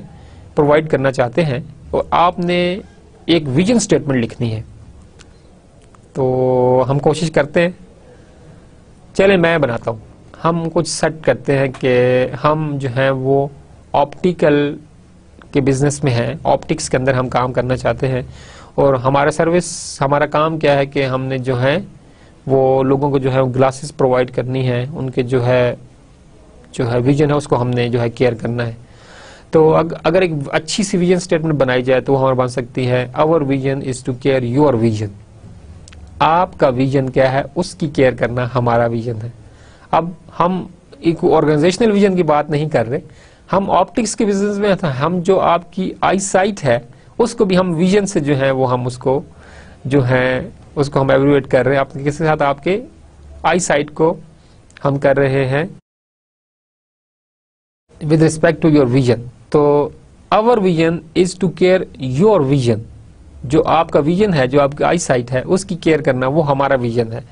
प्रोवाइड करना चाहते हैं और आपने एक विजन स्टेटमेंट लिखनी है। तो हम कोशिश करते हैं, चले मैं बनाता हूं, हम कुछ सेट करते हैं कि हम जो है वो ऑप्टिकल के बिजनेस में हैं, ऑप्टिक्स के अंदर हम काम करना चाहते हैं और हमारा काम क्या है कि हमने जो है वो लोगों को जो है ग्लासेस प्रोवाइड करनी है, उनके जो है विजन है उसको हमने जो है केयर करना है। तो अगर एक अच्छी सी विजन स्टेटमेंट बनाई जाए तो हमारा बन सकती है, our vision is to care your vision, आपका विजन क्या है उसकी केयर करना हमारा विजन है। अब हम एक ऑर्गेनाइजेशनल विजन की बात नहीं कर रहे, हम ऑप्टिक्स के बिजनेस में था, हम जो आपकी आई साइट है उसको भी हम विजन से जो है वो हम उसको जो है उसको हम एवेल्युएट कर रहे हैं, आपके किसके साथ, आपके आई साइट को हम कर रहे हैं with respect to your vision. तो our vision is to care your vision, जो आपका विजन है, जो आपकी आई साइट है उसकी केयर करना वो हमारा विजन है।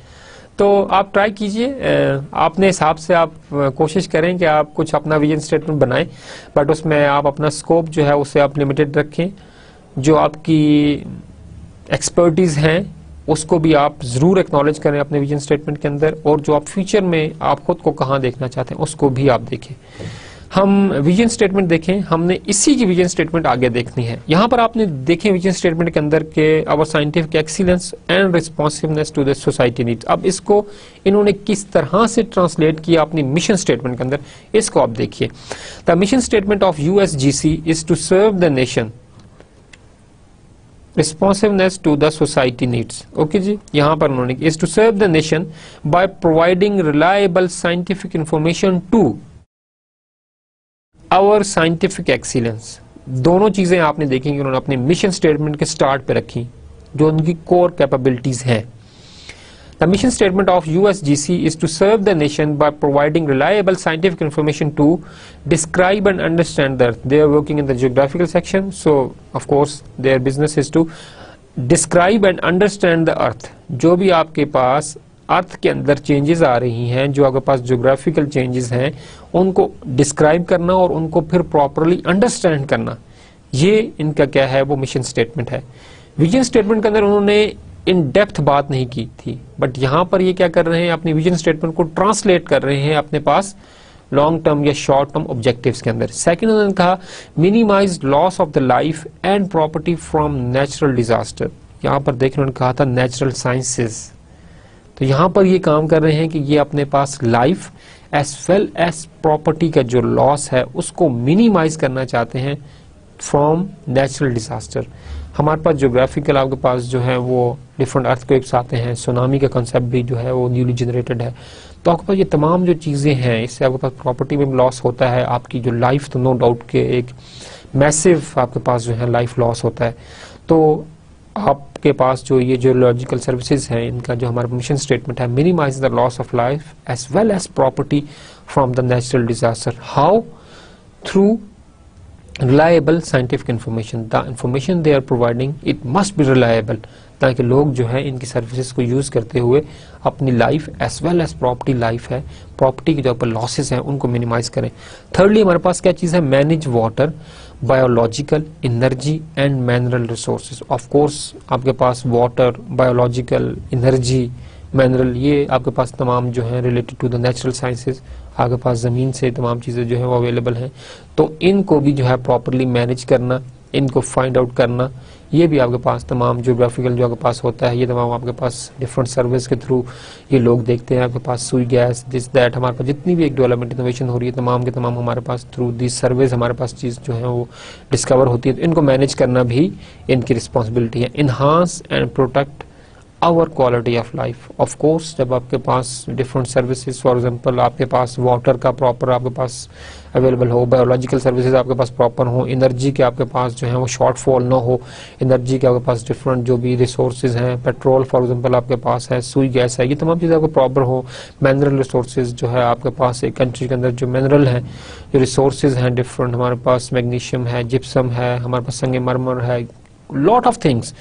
तो आप ट्राई कीजिए, अपने हिसाब से आप कोशिश करें कि आप कुछ अपना विजन स्टेटमेंट बनाएं, बट उसमें आप अपना स्कोप जो है उसे आप लिमिटेड रखें, जो आपकी एक्सपर्टीज हैं उसको भी आप जरूर एक्नॉलेज करें अपने विजन स्टेटमेंट के अंदर, और जो आप फ्यूचर में आप खुद को कहाँ देखना चाहते हैं उसको भी आप देखें। हम विजन स्टेटमेंट देखें, हमने इसी की विजन स्टेटमेंट आगे देखनी है। यहाँ पर आपने देखें विजन स्टेटमेंट के अंदर के our scientific excellence and responsiveness to the society needs. अब इसको इन्होंने किस तरह से ट्रांसलेट किया अपनी मिशन स्टेटमेंट के अंदर, इसको आप देखिए। The mission statement of USGC is to serve the nation, responsiveness to the society needs। Okay जी, यहां पर उन्होंने is to serve the nation by providing reliable scientific information to our scientific excellence। दोनों चीजें आपने देखी कि उन्होंने अपने मिशन स्टेटमेंट के स्टार्ट पे रखी, जो उनकी कोर कैपेबिलिटीज हैं। The mission statement of USGC is to serve the nation by providing reliable scientific information to describe and understand the earth. They are working in the geographical section, so of course their business is to describe and understand the earth। जो भी आपके पास अर्थ के अंदर changes आ रही हैं, जो आपके पास geographical changes हैं, उनको डिस्क्राइब करना और उनको फिर प्रॉपरली अंडरस्टैंड करना, ये इनका क्या है वो मिशन स्टेटमेंट है। विजन स्टेटमेंट के अंदर उन्होंने इन डेप्थ बात नहीं की थी, बट यहां पर ये क्या कर रहे हैं, अपनी विजन स्टेटमेंट को ट्रांसलेट कर रहे हैं अपने पास लॉन्ग टर्म या शॉर्ट टर्म ऑब्जेक्टिव्स के अंदर। सेकंड उन्होंने कहा minimize loss of the life and property from natural disaster. यहां पर देखिए उन्होंने कहा था नेचुरल साइंसेस, तो यहां पर ये काम कर रहे हैं कि ये अपने पास life as well as property का जो लॉस है उसको मिनिमाइज करना चाहते हैं फ्रॉम नेचुरल डिजास्टर। हमारे पास ज्योग्राफिकल आपके पास जो है वो डिफरेंट अर्थक्वेक्स आते हैं, सुनामी का कंसेप्ट भी जो है वो न्यूली जनरेटेड है, तो आपके पास ये तमाम जो चीज़ें हैं इससे आपके पास प्रॉपर्टी में लॉस होता है, आपकी जो लाइफ तो नो डाउट के एक मैसिव आपके पास जो है लाइफ लॉस होता है। तो आप आपके पास जो ये जियोलॉजिकल सर्विसेज हैं, इनका जो हमारा मिशन स्टेटमेंट है, minimize the loss of life as well as property from the natural disaster. How? Through reliable scientific information. The information they are providing, it must be reliable, ताकि लोग जो है इनकी सर्विसेज को यूज करते हुए अपनी life as well as property life है, प्रॉपर्टी के जो ऊपर लॉसेस हैं उनको मिनिमाइज करें। थर्डली हमारे पास क्या चीज है? Manage water, biological, energy and mineral resources. Of course आपके पास वाटर, बायोलॉजिकल, एनर्जी, मिनरल, ये आपके पास तमाम जो है related to the natural sciences, आपके पास ज़मीन से तमाम चीज़ें जो है वो अवेलेबल हैं, तो इनको भी जो है प्रॉपरली मैनेज करना, इनको फाइंड आउट करना, ये भी आपके पास तमाम जियोग्राफिकल जो आपके पास होता है, ये तमाम आपके पास डिफरेंट सर्विस के थ्रू ये लोग देखते हैं। आपके पास सुई गैस, दिस दैट, हमारे पास जितनी भी एक डेवलपमेंट इनोवेशन हो रही है तमाम के तमाम हमारे पास थ्रू दिस सर्विस हमारे पास चीज़ जो है वो डिस्कवर होती है, तो इनको मैनेज करना भी इनकी रिस्पॉन्सिबिलिटी है। Enhance and protect our quality of life. Of course जब आपके पास डिफरेंट सर्विसेज, फॉर एग्जांपल आपके पास वाटर का प्रॉपर आपके पास अवेलेबल हो, बायोलॉजिकल सर्विसेज आपके पास प्रॉपर हो, एनर्जी के आपके पास जो है वो शॉर्टफॉल ना हो, एनर्जी के आपके पास डिफरेंट जो भी रिसोर्सेज हैं, पेट्रोल फॉर एग्जांपल आपके पास है, सुई गैस है, ये तमाम चीज़ें आपको प्रॉपर हो, मिनरल रिसोर्सेज जो है आपके पास एक कंट्री के अंदर जो मिनरल हैं, जो रिसोर्सेज हैं डिफरेंट, हमारे पास मैग्नीशियम है, जिप्सम है, हमारे पास संगमरमर है, लॉट ऑफ थिंग्स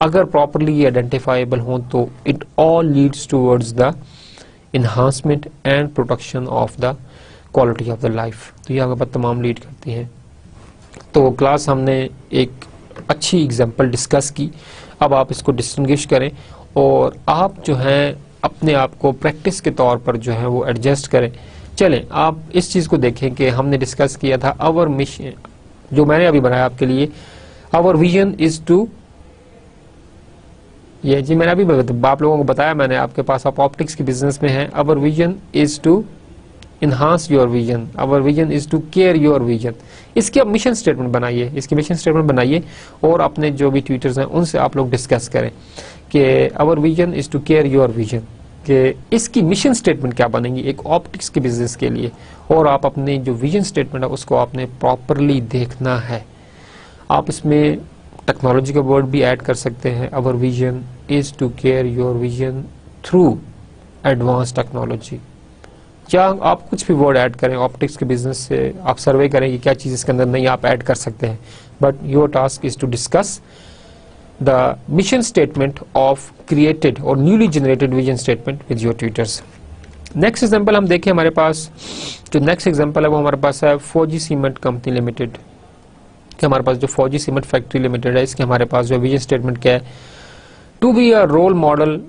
अगर प्रॉपरली ये आइडेंटिफाइबल हो तो it all leads towards the enhancement and protection of the quality of the life. तो ये आपके पास तमाम लीड करती हैं। तो क्लास हमने एक अच्छी एग्जांपल डिस्कस की, अब आप इसको डिस्टिंग्विश करें और आप जो है अपने आप को प्रैक्टिस के तौर पर जो है वो एडजस्ट करें। चलें आप इस चीज़ को देखें कि हमने डिस्कस किया था आवर मिशन, जो मैंने अभी बनाया आपके लिए, आवर विजन इज टू, ये जी मैंने अभी आप लोगों को बताया, मैंने आपके पास आप ऑप्टिक्स के बिजनेस में हैं। Our vision is to enhance your vision, our vision is to care your vision. इसकी आप मिशन स्टेटमेंट बनाइए, इसकी मिशन स्टेटमेंट बनाइए और अपने जो भी ट्यूटर्स हैं उनसे आप लोग डिस्कस करें कि our vision is to care your vision, कि इसकी मिशन स्टेटमेंट क्या बनेगी एक ऑप्टिक्स के बिजनेस के लिए, और आप अपने जो विजन स्टेटमेंट है उसको आपने प्रॉपरली देखना है। आप इसमें टेक्नोलॉजी का वर्ड भी ऐड कर सकते हैं। Our vision is to care your vision through advance technology, या आप कुछ भी वर्ड ऐड करें ऑप्टिक्स के बिजनेस से, आप सर्वे करें कि क्या चीज़ इसके अंदर नहीं आप ऐड कर सकते हैं, but your task is to discuss the mission statement of created और newly generated vision statement with your tutors. Next example हम देखें, हमारे पास जो नेक्स्ट एग्जाम्पल है वो हमारे पास है फौजी सीमेंट कंपनी लिमिटेड, कि हमारे पास जो फौजी सीमेंट फैक्ट्री लिमिटेड है, इसके हमारे पास जो विजन स्टेटमेंट क्या है? To be a role model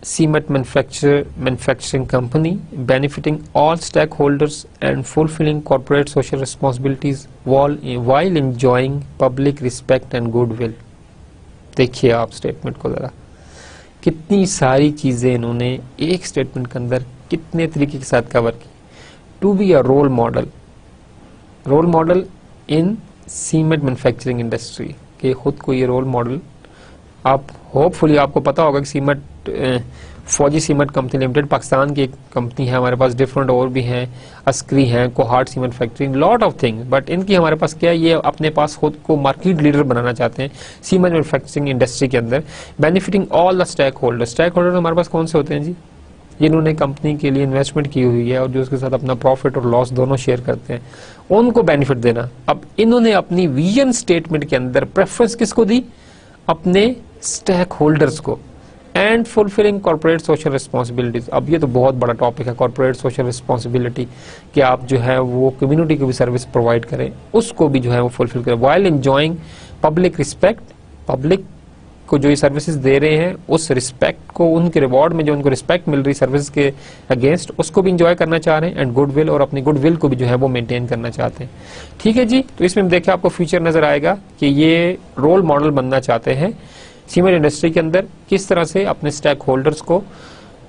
cement manufacturing company benefiting all stakeholders and fulfilling corporate social responsibilities while enjoying public respect and goodwill। देखिए आप स्टेटमेंट को जरा, कितनी सारी चीजें इन्होंने एक स्टेटमेंट के अंदर कितने तरीके के साथ कवर की। To be a role model in cement manufacturing industry, के खुद को ये रोल मॉडल, आप होपफुली आपको पता होगा कि सीमेंट फौजी सीमेंट कंपनी लिमिटेड पाकिस्तान की एक कंपनी है, हमारे पास डिफरेंट और भी हैं, अस्करी हैं, Kohat cement factory, lot of things, but इनकी हमारे पास क्या है, ये अपने पास खुद को मार्केट लीडर बनाना चाहते हैं सीमेंट मैन्युफैक्चरिंग इंडस्ट्री के अंदर, benefiting all the stakeholder हमारे पास कौन से होते हैं जी? जिन्होंने कंपनी के लिए इन्वेस्टमेंट की हुई है और जो उसके साथ अपना प्रॉफिट और लॉस दोनों शेयर करते हैं, उनको बेनिफिट देना। अब इन्होंने अपनी विजन स्टेटमेंट के अंदर प्रेफरेंस किसको दी? अपने स्टेक होल्डर्स को। And fulfilling corporate social responsibilities, अब ये तो बहुत बड़ा टॉपिक है कॉर्पोरेट सोशल रिस्पॉन्सिबिलिटी, कि आप जो है वो कम्युनिटी को भी सर्विस प्रोवाइड करें, उसको भी जो है वो फुलफिल करें, while enjoying public respect, public को जो ये सर्विसेज दे रहे हैं उस रिस्पेक्ट को, उनके रिवॉर्ड में जो उनको रिस्पेक्ट मिल रही सर्विस के अगेंस्ट, उसको भी इंजॉय करना चाह रहे हैं, एंड गुडविल, और अपनी गुडविल को भी जो है वो मेंटेन करना चाहते हैं। ठीक है जी, तो इसमें देखिए आपको फ्यूचर नजर आएगा कि ये रोल मॉडल बनना चाहते हैं सीमेंट इंडस्ट्री के अंदर, किस तरह से अपने स्टेक होल्डर्स को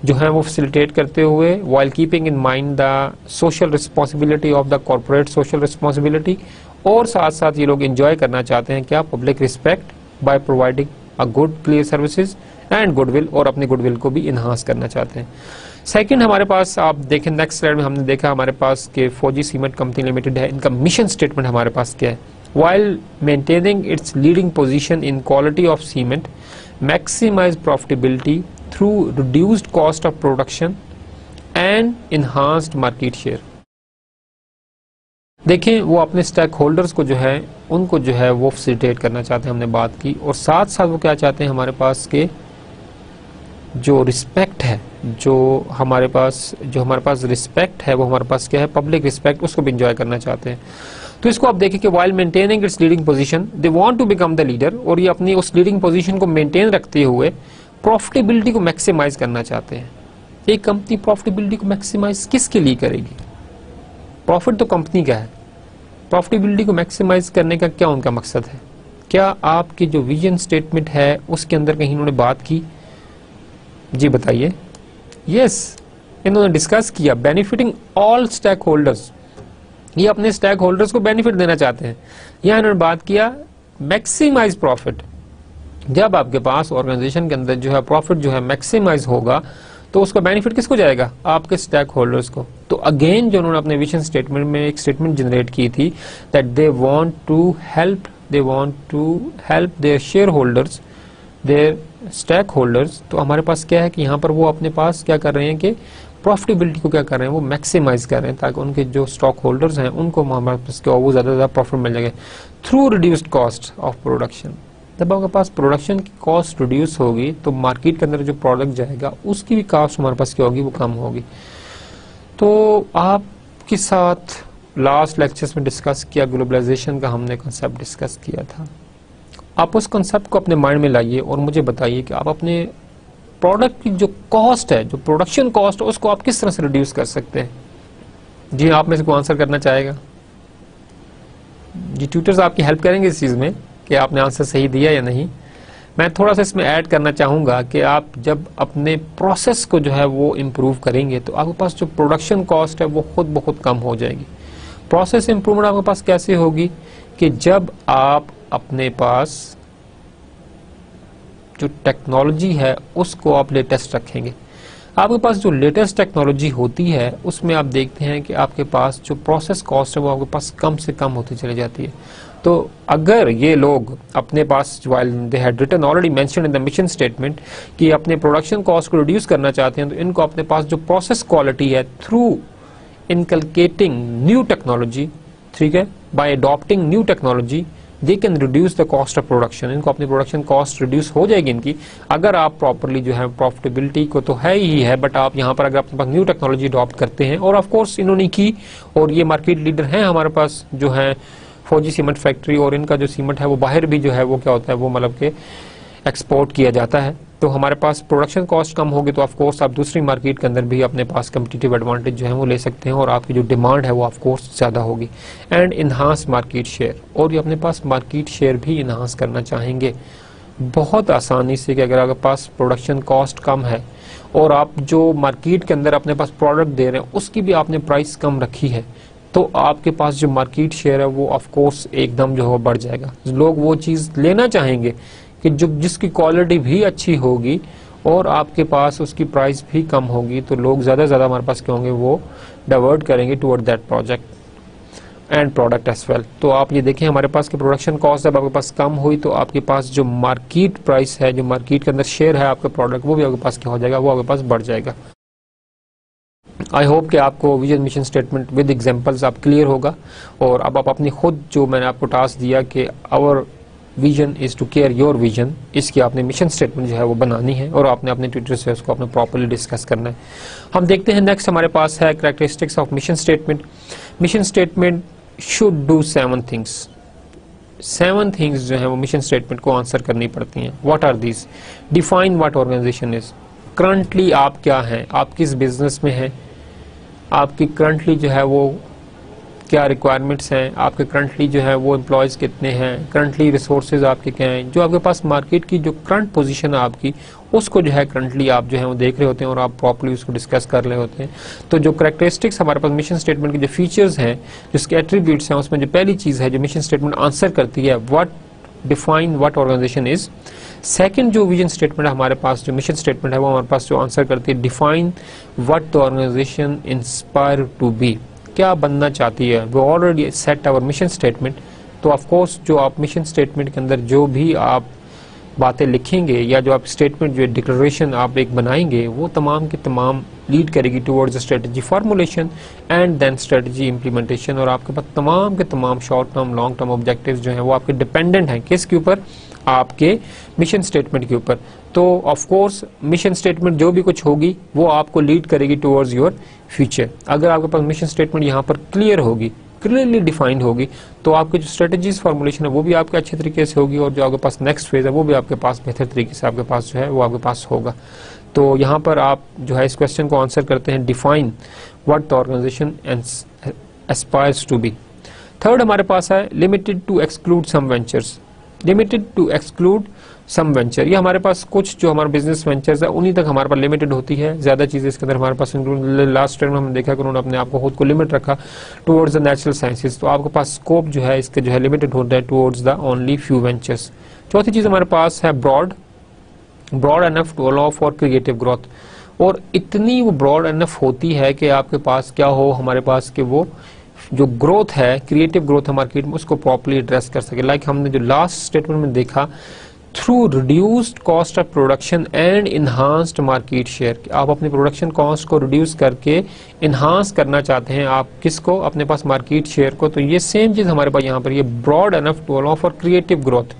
जो है वो फैसिलिटेट करते हुए, while keeping in mind the social responsibility of the corporate social responsibility, और साथ साथ ये लोग एंजॉय करना चाहते हैं क्या? Public respect by providing a good clear services and goodwill, और अपनी गुडविल को भी इन्हांस करना चाहते हैं। सेकंड हमारे पास आप देखें नेक्स्ट स्लाइड में हमने देखा हमारे पास के फौजी सीमेंट कंपनी लिमिटेड है, इनका मिशन स्टेटमेंट हमारे पास क्या है? While maintaining its leading position in quality of cement maximize profitability through reduced cost of production and enhanced market share. देखें, वो अपने स्टेक होल्डर्स को जो है उनको जो है वो फैसिलिटेट करना चाहते हैं, हमने बात की, और साथ साथ वो क्या चाहते हैं हमारे पास के जो रिस्पेक्ट है, जो हमारे पास रिस्पेक्ट है, वो हमारे पास क्या है, पब्लिक रिस्पेक्ट, उसको भी इंजॉय करना चाहते हैं। तो इसको आप देखें कि while maintaining its leading position they want to become the leader, और ये अपनी उस लीडिंग पोजीशन को मेंटेन रखते हुए प्रॉफिटेबिलिटी को मैक्सिमाइज करना चाहते हैं। एक कंपनी प्रॉफिटेबिलिटी को मैक्सिमाइज किसके लिए करेगी? प्रॉफिट तो कंपनी का है, प्रॉफिटेबिलिटी को मैक्सिमाइज करने का क्या उनका मकसद है? क्या आपकी जो विजन स्टेटमेंट है उसके अंदर कहीं उन्होंने बात की? जी बताइए। यस, इन्होंने डिस्कस किया बेनिफिटिंग ऑल स्टेक होल्डर्स, ये अपने स्टेक होल्डर्स को बेनिफिट देना चाहते हैं। यहां इन्होंने बात किया मैक्सिमाइज प्रॉफिट। जब आपके पास ऑर्गेनाइजेशन के अंदर जो है प्रॉफिट जो है मैक्सिमाइज होगा तो उसका बेनिफिट किसको जाएगा? आपके स्टेक होल्डर्स को। तो अगेन जो उन्होंने अपने विजन स्टेटमेंट में एक स्टेटमेंट जनरेट की थी that they want to help their shareholders, their stakeholders. तो हमारे पास क्या है कि यहाँ पर वो अपने पास क्या कर रहे हैं कि प्रॉफिटेबिलिटी को क्या कर रहे हैं, वो मैक्सिमाइज कर रहे हैं ताकि उनके जो स्टॉक होल्डर्स हैं उनको हमारे पास क्या वो ज्यादा प्रॉफिट मिल जाएगा through reduced cost of production. जब आपके पास प्रोडक्शन की कॉस्ट रिड्यूस होगी तो मार्केट के अंदर जो प्रोडक्ट जाएगा उसकी भी कॉस्ट हमारे पास क्या होगी, वो कम होगी। तो आपके साथ लास्ट लेक्चर्स में डिस्कस किया ग्लोबलाइजेशन का, हमने कंसेप्ट डिस्कस किया था। आप उस कंसेप्ट को अपने माइंड में लाइए और मुझे बताइए कि आप अपने प्रोडक्ट की जो कॉस्ट है, जो प्रोडक्शन कॉस्ट है, उसको आप किस तरह से रिड्यूस कर सकते हैं। जी, आप में से कोई आंसर करना चाहेगा? जी, ट्यूटर्स आपकी हेल्प करेंगे इस चीज में कि आपने आंसर सही दिया या नहीं। मैं थोड़ा सा इसमें ऐड करना चाहूंगा कि आप जब अपने प्रोसेस को जो है वो इम्प्रूव करेंगे तो आपके पास जो प्रोडक्शन कॉस्ट है वो खुद ब खुद कम हो जाएगी। प्रोसेस इंप्रूवमेंट आपके पास कैसे होगी कि जब आप अपने पास जो टेक्नोलॉजी है उसको आप लेटेस्ट रखेंगे। आपके पास जो लेटेस्ट टेक्नोलॉजी होती है उसमें आप देखते हैं कि आपके पास जो प्रोसेस कॉस्ट है वो आपके पास कम से कम होती चली जाती है। तो अगर ये लोग अपने पास they had written already mentioned in the mission statement कि अपने प्रोडक्शन कॉस्ट को रिड्यूस करना चाहते हैं, तो इनको अपने पास जो प्रोसेस क्वालिटी है थ्रू इनकलकेटिंग न्यू टेक्नोलॉजी, ठीक है, bye adopting new technology they can reduce the cost of production. इनको अपनी प्रोडक्शन कॉस्ट रिड्यूस हो जाएगी इनकी, अगर आप प्रॉपरली जो है प्रॉफिटेबिलिटी को तो है ही है, बट आप यहाँ पर अगर अपने पास न्यू टेक्नोलॉजी अडॉप्ट करते हैं, और ऑफ कोर्स इन्होंने की, और ये मार्केट लीडर हैं हमारे पास जो है फौजी सीमेंट फैक्ट्री, और इनका जो सीमेंट है वो बाहर भी जो है वो क्या होता है वो मतलब के एक्सपोर्ट किया जाता है। तो हमारे पास प्रोडक्शन कॉस्ट कम होगी तो ऑफ कोर्स आप दूसरी मार्केट के अंदर भी अपने पास कम्पिटिटिव एडवांटेज जो है वो ले सकते हैं, और आपकी जो डिमांड है वो ऑफ कोर्स ज़्यादा होगी। एंड इन्हांस मार्केट शेयर, और ये अपने पास मार्केट शेयर भी इन्हांस करना चाहेंगे बहुत आसानी से कि अगर आपके पास प्रोडक्शन कॉस्ट कम है और आप जो मार्केट के अंदर अपने पास प्रोडक्ट दे रहे हैं उसकी भी आपने प्राइस कम रखी है, तो आपके पास जो मार्केट शेयर है वो ऑफ कोर्स एकदम जो है बढ़ जाएगा। लोग वो चीज़ लेना चाहेंगे कि जो जिसकी क्वालिटी भी अच्छी होगी और आपके पास उसकी प्राइस भी कम होगी, तो लोग ज़्यादा हमारे पास क्या होंगे, वो डाइवर्ट करेंगे toward that project and product as well. तो आप ये देखें हमारे पास की प्रोडक्शन कॉस्ट जब आपके पास कम हुई तो आपके पास जो मार्केट प्राइस है, जो मार्केट के अंदर शेयर है आपके प्रोडक्ट, वो भी आपके पास क्या हो जाएगा, वो आपके पास बढ़ जाएगा। आई होप कि आपको vision mission statement with examples आप क्लियर होगा, और अब आप अपनी खुद जो मैंने आपको टास्क दिया कि our vision is to care your vision, इसकी आपने मिशन स्टेटमेंट जो है वो बनानी है और आपने अपने ट्विटर से उसको अपने प्रॉपर्ली डिस्कस करना है। हम देखते हैं नेक्स्ट हमारे पास है characteristics of mission statement. Mission statement should do 7 things. 7 things जो है वो मिशन स्टेटमेंट को आंसर करनी पड़ती हैं। What are these? Define what organization is. Currently आप क्या हैं, आप किस बिजनेस में हैं, आपकी करंटली जो है वो क्या रिक्वायरमेंट्स हैं, आपके करंटली जो है वो एम्प्लॉयज़ कितने हैं, करंटली रिसोर्सेज आपके क्या हैं, जो आपके पास मार्केट की जो करंट पोजीशन है आपकी, उसको जो है करंटली आप जो है वो देख रहे होते हैं और आप प्रॉपर्ली उसको डिस्कस कर रहे होते हैं। तो जो करैक्टरिस्टिक्स हमारे पास मिशन स्टेटमेंट के जो फीचर्स हैं, जिसके एट्रीब्यूट्स हैं, उसमें जो पहली चीज़ है जो मिशन स्टेटमेंट आंसर करती है, what define what organization is. Second जो विजन स्टेटमेंट हमारे पास, जो मिशन स्टेटमेंट है वो हमारे पास जो आंसर करती है, define what the organization inspire to be, क्या बनना चाहती है। वो already set our mission statement. तो ऑफ कोर्स जो आप मिशन स्टेटमेंट के अंदर जो भी आप बातें लिखेंगे या जो आप स्टेटमेंट जो डिक्लेरेशन आप एक बनाएंगे वो तमाम की तमाम लीड करेगी towards strategy formulation and then strategy implementation. और आपके पास तमाम के तमाम short term long term objectives जो हैं वो आपके डिपेंडेंट हैं किसके ऊपर, आपके मिशन स्टेटमेंट के ऊपर। तो ऑफ कोर्स मिशन स्टेटमेंट जो भी कुछ होगी वो आपको लीड करेगी टुवर्ड्स योर फ्यूचर। अगर आपके पास मिशन स्टेटमेंट यहाँ पर क्लियर होगी, क्लियरली डिफाइंड होगी, तो आपकी जो स्ट्रेटजीज फॉर्मुलेशन है वो भी आपके अच्छे तरीके से होगी और जो आपके पास नेक्स्ट फेज है वो भी आपके पास बेहतर तरीके से आपके पास जो है वो आपके पास होगा। तो यहाँ पर आप जो है इस क्वेश्चन को आंसर करते हैं, define what the organization aspires to be. Third हमारे पास है limited to exclude some ventures. Limited to exclude some venture, ये हमारे पास कुछ जो हमारे बिजनेस वेंचर्स है उन्हीं तक हमारे पास लिमिटेड होती है, ज्यादा चीजें इसके अंदर हमारे पास इंक्लूड। लास्ट टाइम हमने देखा कि उन्होंने अपने आप को खुद को लिमिट रखा टुवर्ड्स द नेचुरल साइंसेज, तो आपके पास स्कोप जो है इसका जो है लिमिटेड होता है towards the only few ventures. चौथी चीज हमारे पास है broad enough to allow for creative growth, और इतनी वो ब्रॉड एनफ होती है कि आपके पास क्या हो, हमारे पास कि वो जो ग्रोथ है, क्रिएटिव ग्रोथ है मार्केट में, उसको प्रॉपर्ली एड्रेस कर सके। लाइक हमने जो लास्ट स्टेटमेंट में देखा, through reduced cost of production and enhanced market share, आप अपने प्रोडक्शन कॉस्ट को रिड्यूस करके इन्हांस करना चाहते हैं, आप किसको, अपने पास मार्केट शेयर को। तो ये सेम चीज हमारे पास यहाँ पर ये broad enough to allow for creative growth,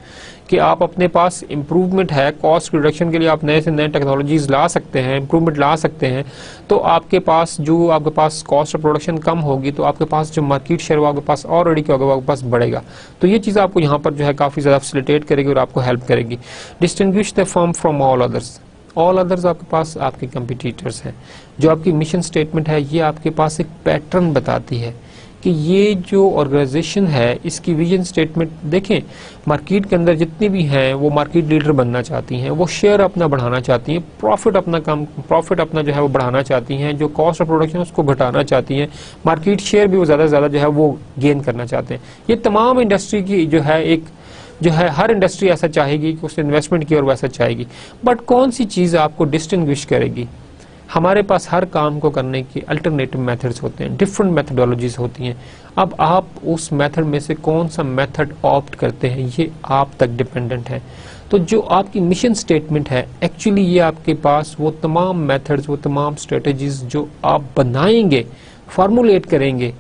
कि आप अपने पास इंप्रूवमेंट है, कॉस्ट रिडक्शन के लिए आप नए से नए टेक्नोलॉजीज ला सकते हैं, इंप्रूवमेंट ला सकते हैं, तो आपके पास जो आपके पास कॉस्ट ऑफ प्रोडक्शन कम होगी तो आपके पास जो मार्केट शेयर वो आपके पास ऑलरेडी क्या होगा, आपके पास बढ़ेगा। तो ये चीज़ आपको यहाँ पर जो है काफ़ी ज़्यादा फैसिलिटेट करेगी और आपको हेल्प करेगी। Distinguish the firm from all others, all others आपके पास आपके कंपिटिटर्स हैं। जो आपकी मिशन स्टेटमेंट है ये आपके पास एक पैटर्न बताती है कि ये जो ऑर्गेनाइजेशन है इसकी विजन स्टेटमेंट देखें, मार्केट के अंदर जितनी भी हैं वो मार्केट लीडर बनना चाहती हैं, वो शेयर अपना बढ़ाना चाहती हैं, प्रॉफिट अपना जो है वो बढ़ाना चाहती हैं, जो कॉस्ट ऑफ प्रोडक्शन उसको घटाना चाहती हैं, मार्केट शेयर भी वो ज़्यादा से ज़्यादा जो है वो गेन करना चाहते हैं। ये तमाम इंडस्ट्री की जो है एक जो है हर इंडस्ट्री ऐसा चाहेगी कि उसने इन्वेस्टमेंट की और वैसा चाहेगी, बट कौन सी चीज़ आपको डिस्टिंग्विश करेगी? हमारे पास हर काम को करने की अल्टरनेटिव मेथड्स होते हैं, डिफरेंट मेथडोलॉजीज होती हैं। अब आप उस मेथड में से कौन सा मेथड ऑप्ट करते हैं ये आप तक डिपेंडेंट है। तो जो आपकी मिशन स्टेटमेंट है एक्चुअली ये आपके पास वो तमाम मेथड्स, वो तमाम स्ट्रेटजीज जो आप बनाएंगे, फॉर्मुलेट करेंगे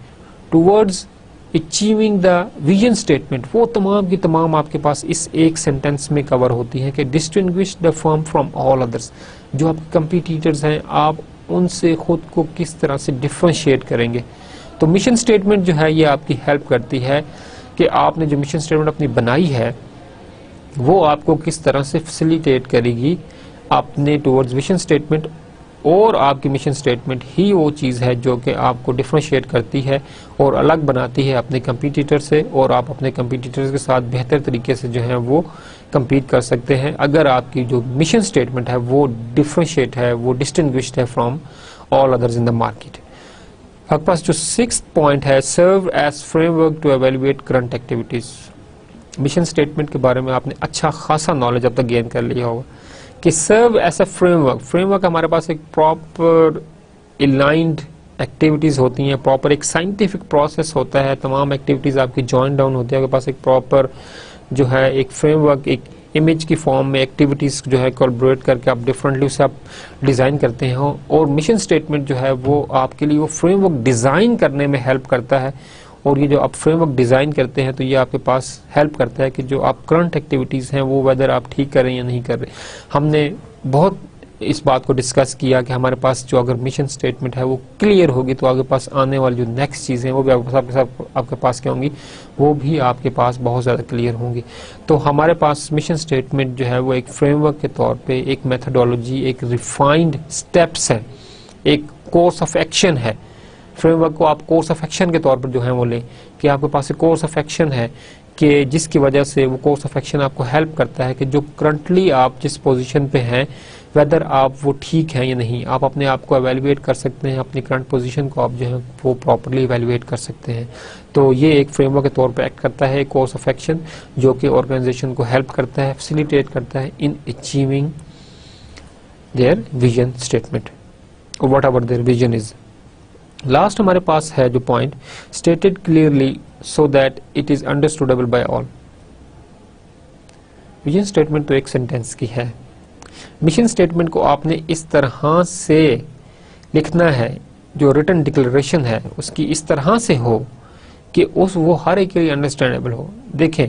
towards achieving the vision statement, वो तमाम की तमाम आपके पास इस एक सेंटेंस में कवर होती है कि distinguish the firm from all others. जो आपके कंपटीटर्स हैं आप उनसे खुद को किस तरह से डिफरेंशिएट करेंगे। तो मिशन स्टेटमेंट जो है ये आपकी हेल्प करती है कि आपने जो मिशन स्टेटमेंट अपनी बनाई है वो आपको किस तरह से फैसिलिटेट करेगी अपने टुवर्ड्स विजन स्टेटमेंट, और आपकी मिशन स्टेटमेंट ही वो चीज़ है जो कि आपको डिफरेंशिएट करती है और अलग बनाती है अपने कंपटीटर से, और आप अपने कंपटीटर्स के साथ बेहतर तरीके से जो है वो compete कर सकते हैं अगर आपकी जो मिशन स्टेटमेंट है वो डिफरेंशिएट है, वो डिस्टिंग्विश्ड है from all others in the market. आपके पास जो 6th पॉइंट है, serve as framework to evaluate current activities. Mission statement के बारे में आपने अच्छा खासा नॉलेज अब तक गेन कर लिया होगा कि सर्व एज अ फ्रेमवर्क हमारे पास एक प्रॉपर अलाइंड एक्टिविटीज होती हैं, प्रॉपर एक साइंटिफिक प्रोसेस होता है, तमाम एक्टिविटीज आपकी जॉइन डाउन होती है, आपके पास एक प्रॉपर जो है एक फ्रेमवर्क, एक इमेज की फॉर्म में एक्टिविटीज जो है कोलैबोरेट करके आप डिफरेंटली उसे आप डिजाइन करते हैं, और मिशन स्टेटमेंट जो है वो आपके लिए वो फ्रेमवर्क डिजाइन करने में हेल्प करता है। और ये जो आप फ्रेमवर्क डिजाइन करते हैं तो ये आपके पास हेल्प करता है कि जो आप करंट एक्टिविटीज हैं वो वेदर आप ठीक कर रहे हैं या नहीं कर रहे। हमने बहुत इस बात को डिस्कस किया कि हमारे पास जो अगर मिशन स्टेटमेंट है वो क्लियर होगी तो आपके पास आने वाली जो नेक्स्ट चीज़ें वो भी आपके पास क्या होंगी, वो भी आपके पास बहुत ज़्यादा क्लियर होंगी। तो हमारे पास मिशन स्टेटमेंट जो है वो एक फ्रेमवर्क के तौर पे एक मेथडोलॉजी, एक रिफाइंड स्टेप्स है, एक कोर्स ऑफ एक्शन है। फ्रेमवर्क को आप कोर्स ऑफ एक्शन के तौर पर जो है वो लें कि आपके पास एक कोर्स ऑफ एक्शन है कि जिसकी वजह से वो कोर्स ऑफ एक्शन आपको हेल्प करता है कि जो करंटली आप जिस पोजीशन पे हैं वेदर आप वो ठीक है या नहीं, आप अपने आप को एवेल्युएट कर सकते हैं, अपनी करंट पोजीशन को आप जो है वो प्रॉपर्ली एवेल्युएट कर सकते हैं। तो ये एक फ्रेमवर्क के तौर पे एक्ट करता है, कोर्स ऑफ एक्शन जो कि ऑर्गेनाइजेशन को हेल्प करता है, फैसिलिटेट करता है in achieving their vision statement, whatever their vision is. Last हमारे पास है जो point, stated clearly so that it is understandable by all. Vision statement तो एक सेंटेंस की है, मिशन स्टेटमेंट को आपने इस तरह से लिखना है, जो रिटन डिक्लेरेशन है उसकी इस तरह से हो कि वो हर एक के लिए अंडरस्टैंडेबल हो। देखें,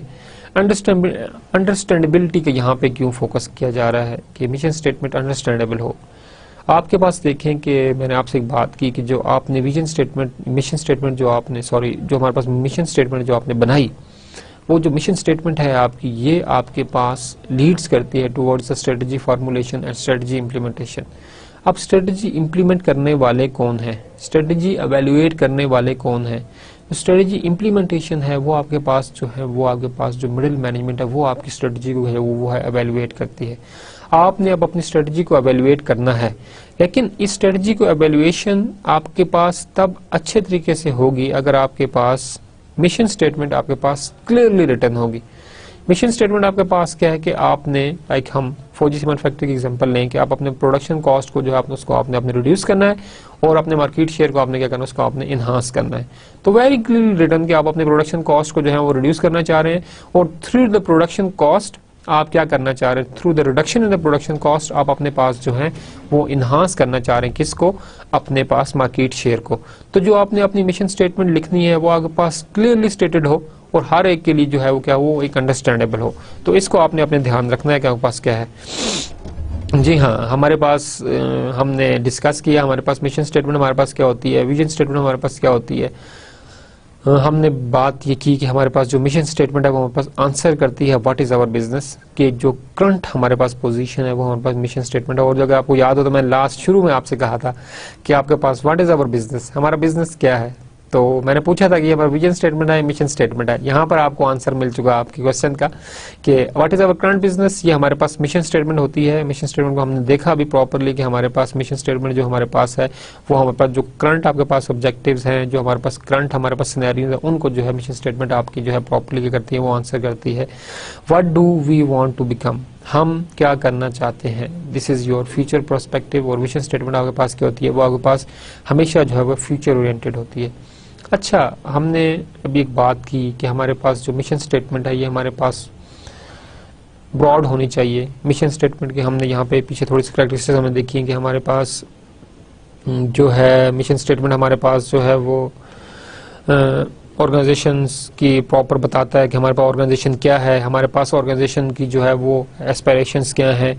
अंडरस्टैंडेबिलिटी के यहाँ पे क्यों फोकस किया जा रहा है कि मिशन स्टेटमेंट अंडरस्टैंडेबल हो। आपके पास देखें कि मैंने आपसे एक बात की कि जो आपने विजन स्टेटमेंट, मिशन स्टेटमेंट जो आपने जो हमारे पास मिशन स्टेटमेंट जो आपने बनाई, वो जो मिशन स्टेटमेंट है आपकी, ये आपके पास लीड्स करती है towards the strategy formulation and strategy implementation. अब स्ट्रेटजी इम्प्लीमेंट करने वाले कौन है, स्ट्रेटजी एवेल्युएट करने वाले कौन है, स्ट्रेटजी इम्प्लीमेंटेशन है वो आपके पास जो है, वो आपके पास जो मिडिल मैनेजमेंट है वो आपकी स्ट्रेटजी को है वो है एवेल्युएट करती है। आपने अब अपनी स्ट्रेटजी को एवेल्युएट करना है, लेकिन इस स्ट्रेटजी को एवेल्युएशन आपके पास तब अच्छे तरीके से होगी अगर आपके पास मिशन स्टेटमेंट आपके पास क्लियरली रिटन होगी। मिशन स्टेटमेंट आपके पास क्या है कि आपने, लाइक हम फौजी सीमेंट फैक्ट्री की एग्जांपल लें कि आप अपने प्रोडक्शन कॉस्ट को जो है उसको आपने रिड्यूस करना है और अपने मार्केट शेयर को आपने क्या करना है, उसको आपने इनहांस करना है। तो वेरी क्लियरली रिटन कि आप अपने प्रोडक्शन कॉस्ट को जो है वो रिड्यूस करना चाह रहे हैं और थ्रू द प्रोडक्शन कॉस्ट आप क्या करना चाह रहे हैं, through the reduction in the production cost आप अपने पास जो है वो इनहांस करना चाह रहे हैं, किसको, अपने पास मार्केट शेयर को। तो जो आपने अपनी मिशन स्टेटमेंट लिखनी है वो आपके पास क्लियरली स्टेटेड हो और हर एक के लिए जो है वो क्या, वो एक अंडरस्टैंडेबल हो। तो इसको आपने अपने ध्यान रखना है कि आपके पास क्या है। जी हाँ, हमारे पास हमने डिस्कस किया हमारे पास मिशन स्टेटमेंट हमारे पास क्या होती है, विजन स्टेटमेंट हमारे पास क्या होती है। हमने बात ये की कि हमारे पास जो मिशन स्टेटमेंट है वो हमारे पास आंसर करती है व्हाट इज आवर बिजनेस, कि जो करंट हमारे पास पोजीशन है वो हमारे पास मिशन स्टेटमेंट है। और अगर आपको याद हो तो मैं लास्ट शुरू में आपसे कहा था कि आपके पास व्हाट इज आवर बिजनेस, हमारा बिजनेस क्या है, तो मैंने पूछा था कि हमारा विजन स्टेटमेंट है, मिशन स्टेटमेंट है। यहाँ पर आपको आंसर मिल चुका आपके क्वेश्चन का कि what is our current business, ये हमारे पास मिशन स्टेटमेंट होती है। मिशन स्टेटमेंट को हमने देखा अभी प्रॉपरली कि हमारे पास मिशन स्टेटमेंट जो हमारे पास है वो हमारे पास जो करंट आपके पास ऑब्जेक्टिव्स हैं, जो हमारे पास करंट हमारे पास सिनेरियोज है, उनको जो है मिशन स्टेटमेंट आपकी जो है प्रॉपरली करती है, वो आंसर करती है। What do we want to become, हम क्या करना चाहते हैं, this is your future prospective. और विजन स्टेटमेंट आपके पास क्या होती है, वो आपके पास हमेशा जो है वो फ्यूचर ओरिएंटेड होती है। अच्छा, हमने अभी एक बात की कि हमारे पास जो मिशन स्टेटमेंट है ये हमारे पास ब्रॉड होनी चाहिए। मिशन स्टेटमेंट के हमने यहाँ पे पीछे थोड़ी सी कैरेक्टरिस्टिक्स हमने देखी है कि हमारे पास जो है मिशन स्टेटमेंट हमारे पास जो है वो ऑर्गेनाइजेशंस की प्रॉपर बताता है कि हमारे पास ऑर्गेनाइजेशन क्या है, हमारे पास ऑर्गेनाइजेशन की जो है वो एस्पिरेशंस क्या हैं,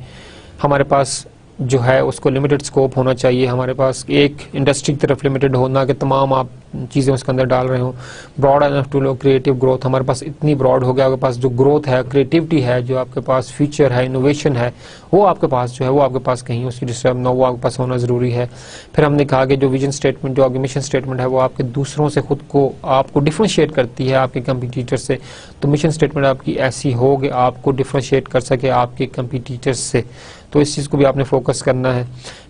हमारे पास जो है उसको लिमिटेड स्कोप होना चाहिए, हमारे पास एक इंडस्ट्री की तरफ लिमिटेड होना कि तमाम आप चीज़ें उसके अंदर डाल रहे हो। Broad enough to low creative growth, हमारे पास इतनी ब्रॉड हो गया, आपके पास जो ग्रोथ है, क्रिएटिविटी है, जो आपके पास फ्यूचर है, इनोवेशन है, वो आपके पास जो है वो आपके पास कहीं उसकी डिस्टर्ब ना, वो आपके पास होना ज़रूरी है। फिर हमने कहा कि जो विजन स्टेटमेंट, जो आपकी मिशन स्टेटमेंट है वो आपके दूसरों से खुद को आपको डिफ्रेंशिएट करती है आपके कंपटीटर से। तो मिशन स्टेटमेंट आपकी ऐसी हो कि आपको डिफ्रेंशिएट कर सके आपके कंपटीटर्स से, तो इस चीज़ को भी आपने फोकस करना है।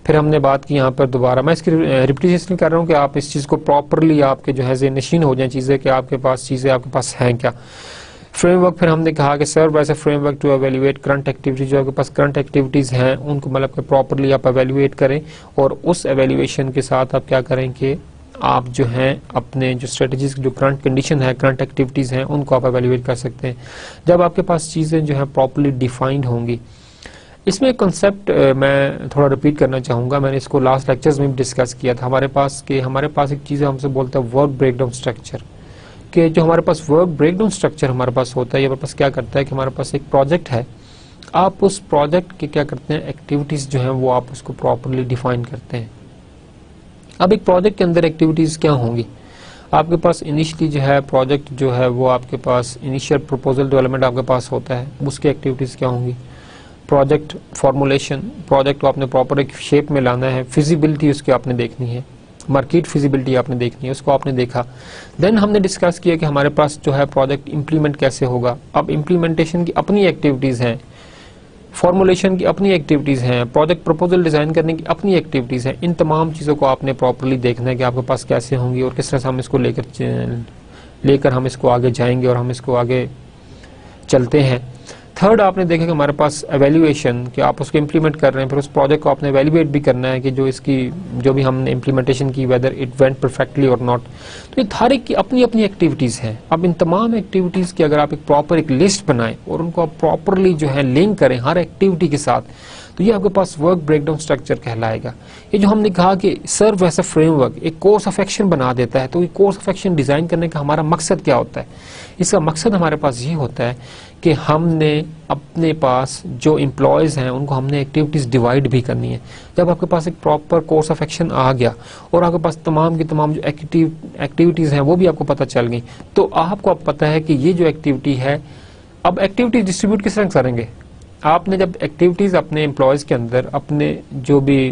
फिर हमने बात की यहाँ पर दोबारा, मैं इसकी रिपीटेशन कर रहा हूँ कि आप इस चीज़ को प्रॉपरली आपके जो है नशीन हो जाए चीज़ें कि आपके पास चीज़ें आपके पास हैं क्या। फ्रेमवर्क, फिर हमने कहा कि serve as a framework to evaluate current activities, जो आपके पास करंट एक्टिविटीज़ हैं उनको मतलब कि प्रॉपरली आप एवेल्युएट करें और उस एवेल्युएशन के साथ आप क्या करें कि आप जो हैं अपने जो स्ट्रेटजीज जो करंट कंडीशन है, करंट एक्टिविटीज़ हैं, उनको आप एवेल्युएट कर सकते हैं जब आपके पास चीज़ें जो हैं प्रॉपरली डिफाइंड होंगी। इसमें कॉन्सेप्ट मैं थोड़ा रिपीट करना चाहूँगा, मैंने इसको लास्ट लेक्चर्स में भी डिस्कस किया था। हमारे पास एक चीज़ हमसे बोलता है वर्क ब्रेकडाउन स्ट्रक्चर, कि जो हमारे पास वर्क ब्रेकडाउन स्ट्रक्चर हमारे पास होता है, ये हमारे पास क्या करता है कि हमारे पास एक प्रोजेक्ट है, आप उस प्रोजेक्ट के क्या करते हैं, एक्टिविटीज़ जो हैं वो आप उसको प्रॉपरली डिफाइन करते हैं। अब एक प्रोजेक्ट के अंदर एक्टिविटीज़ क्या होंगी, आपके पास इनिशियली जो है प्रोजेक्ट जो है वो आपके पास इनिशियल प्रपोजल डेवलपमेंट आपके पास होता है, उसकी एक्टिविटीज़ क्या होंगी, प्रोजेक्ट फॉर्मुलेशन, प्रोजेक्ट को आपने प्रॉपर एक शेप में लाना है, फिजिबिलिटी उसकी आपने देखनी है, मार्केट फिजिबिलिटी आपने देखनी है, उसको आपने देखा। देन हमने डिस्कस किया कि हमारे पास जो है प्रोजेक्ट इंप्लीमेंट कैसे होगा। अब इंप्लीमेंटेशन की अपनी एक्टिविटीज़ हैं, फॉर्मुलेशन की अपनी एक्टिविटीज़ हैं, प्रोजेक्ट प्रपोजल डिज़ाइन करने की अपनी एक्टिविटीज़ हैं। इन तमाम चीज़ों को आपने प्रॉपरली देखना है कि आपके पास कैसे होंगी और किस तरह से हम इसको लेकर हम इसको आगे जाएंगे और हम इसको आगे चलते हैं। थर्ड आपने देखा कि हमारे पास एवेल्युएशन, कि आप उसको इम्प्लीमेंट कर रहे हैं, फिर उस प्रोजेक्ट को आपने एवेल्युएट भी करना है कि जो इसकी जो भी हमने इम्प्लीमेंटेशन की वेदर इट वेंट परफेक्टली और नॉट। तो ये हर एक की अपनी अपनी एक्टिविटीज़ हैं। अब इन तमाम एक्टिविटीज़ की अगर आप एक प्रॉपर एक लिस्ट बनाएं और उनको आप प्रॉपरली जो है लिंक करें हर एक्टिविटी के साथ, तो ये आपके पास वर्क ब्रेकडाउन स्ट्रक्चर कहलाएगा। ये जो हमने कहा कि सर्व एज अ फ्रेमवर्क एक कोर्स ऑफ एक्शन बना देता है, तो ये कोर्स ऑफ एक्शन डिजाइन करने का हमारा मकसद क्या होता है? इसका मकसद हमारे पास ये होता है कि हमने अपने पास जो एम्प्लॉयज हैं उनको हमने एक्टिविटीज डिवाइड भी करनी है। जब आपके पास एक प्रॉपर कोर्स ऑफ एक्शन आ गया और आपके पास तमाम की तमाम जो एक्टिविटीज हैं वो भी आपको पता चल गई, तो आपको अब पता है कि ये जो एक्टिविटी है, अब एक्टिविटीज डिस्ट्रीब्यूट किस तरह करेंगे। आपने जब एक्टिविटीज अपने एम्प्लॉयज के अंदर अपने जो भी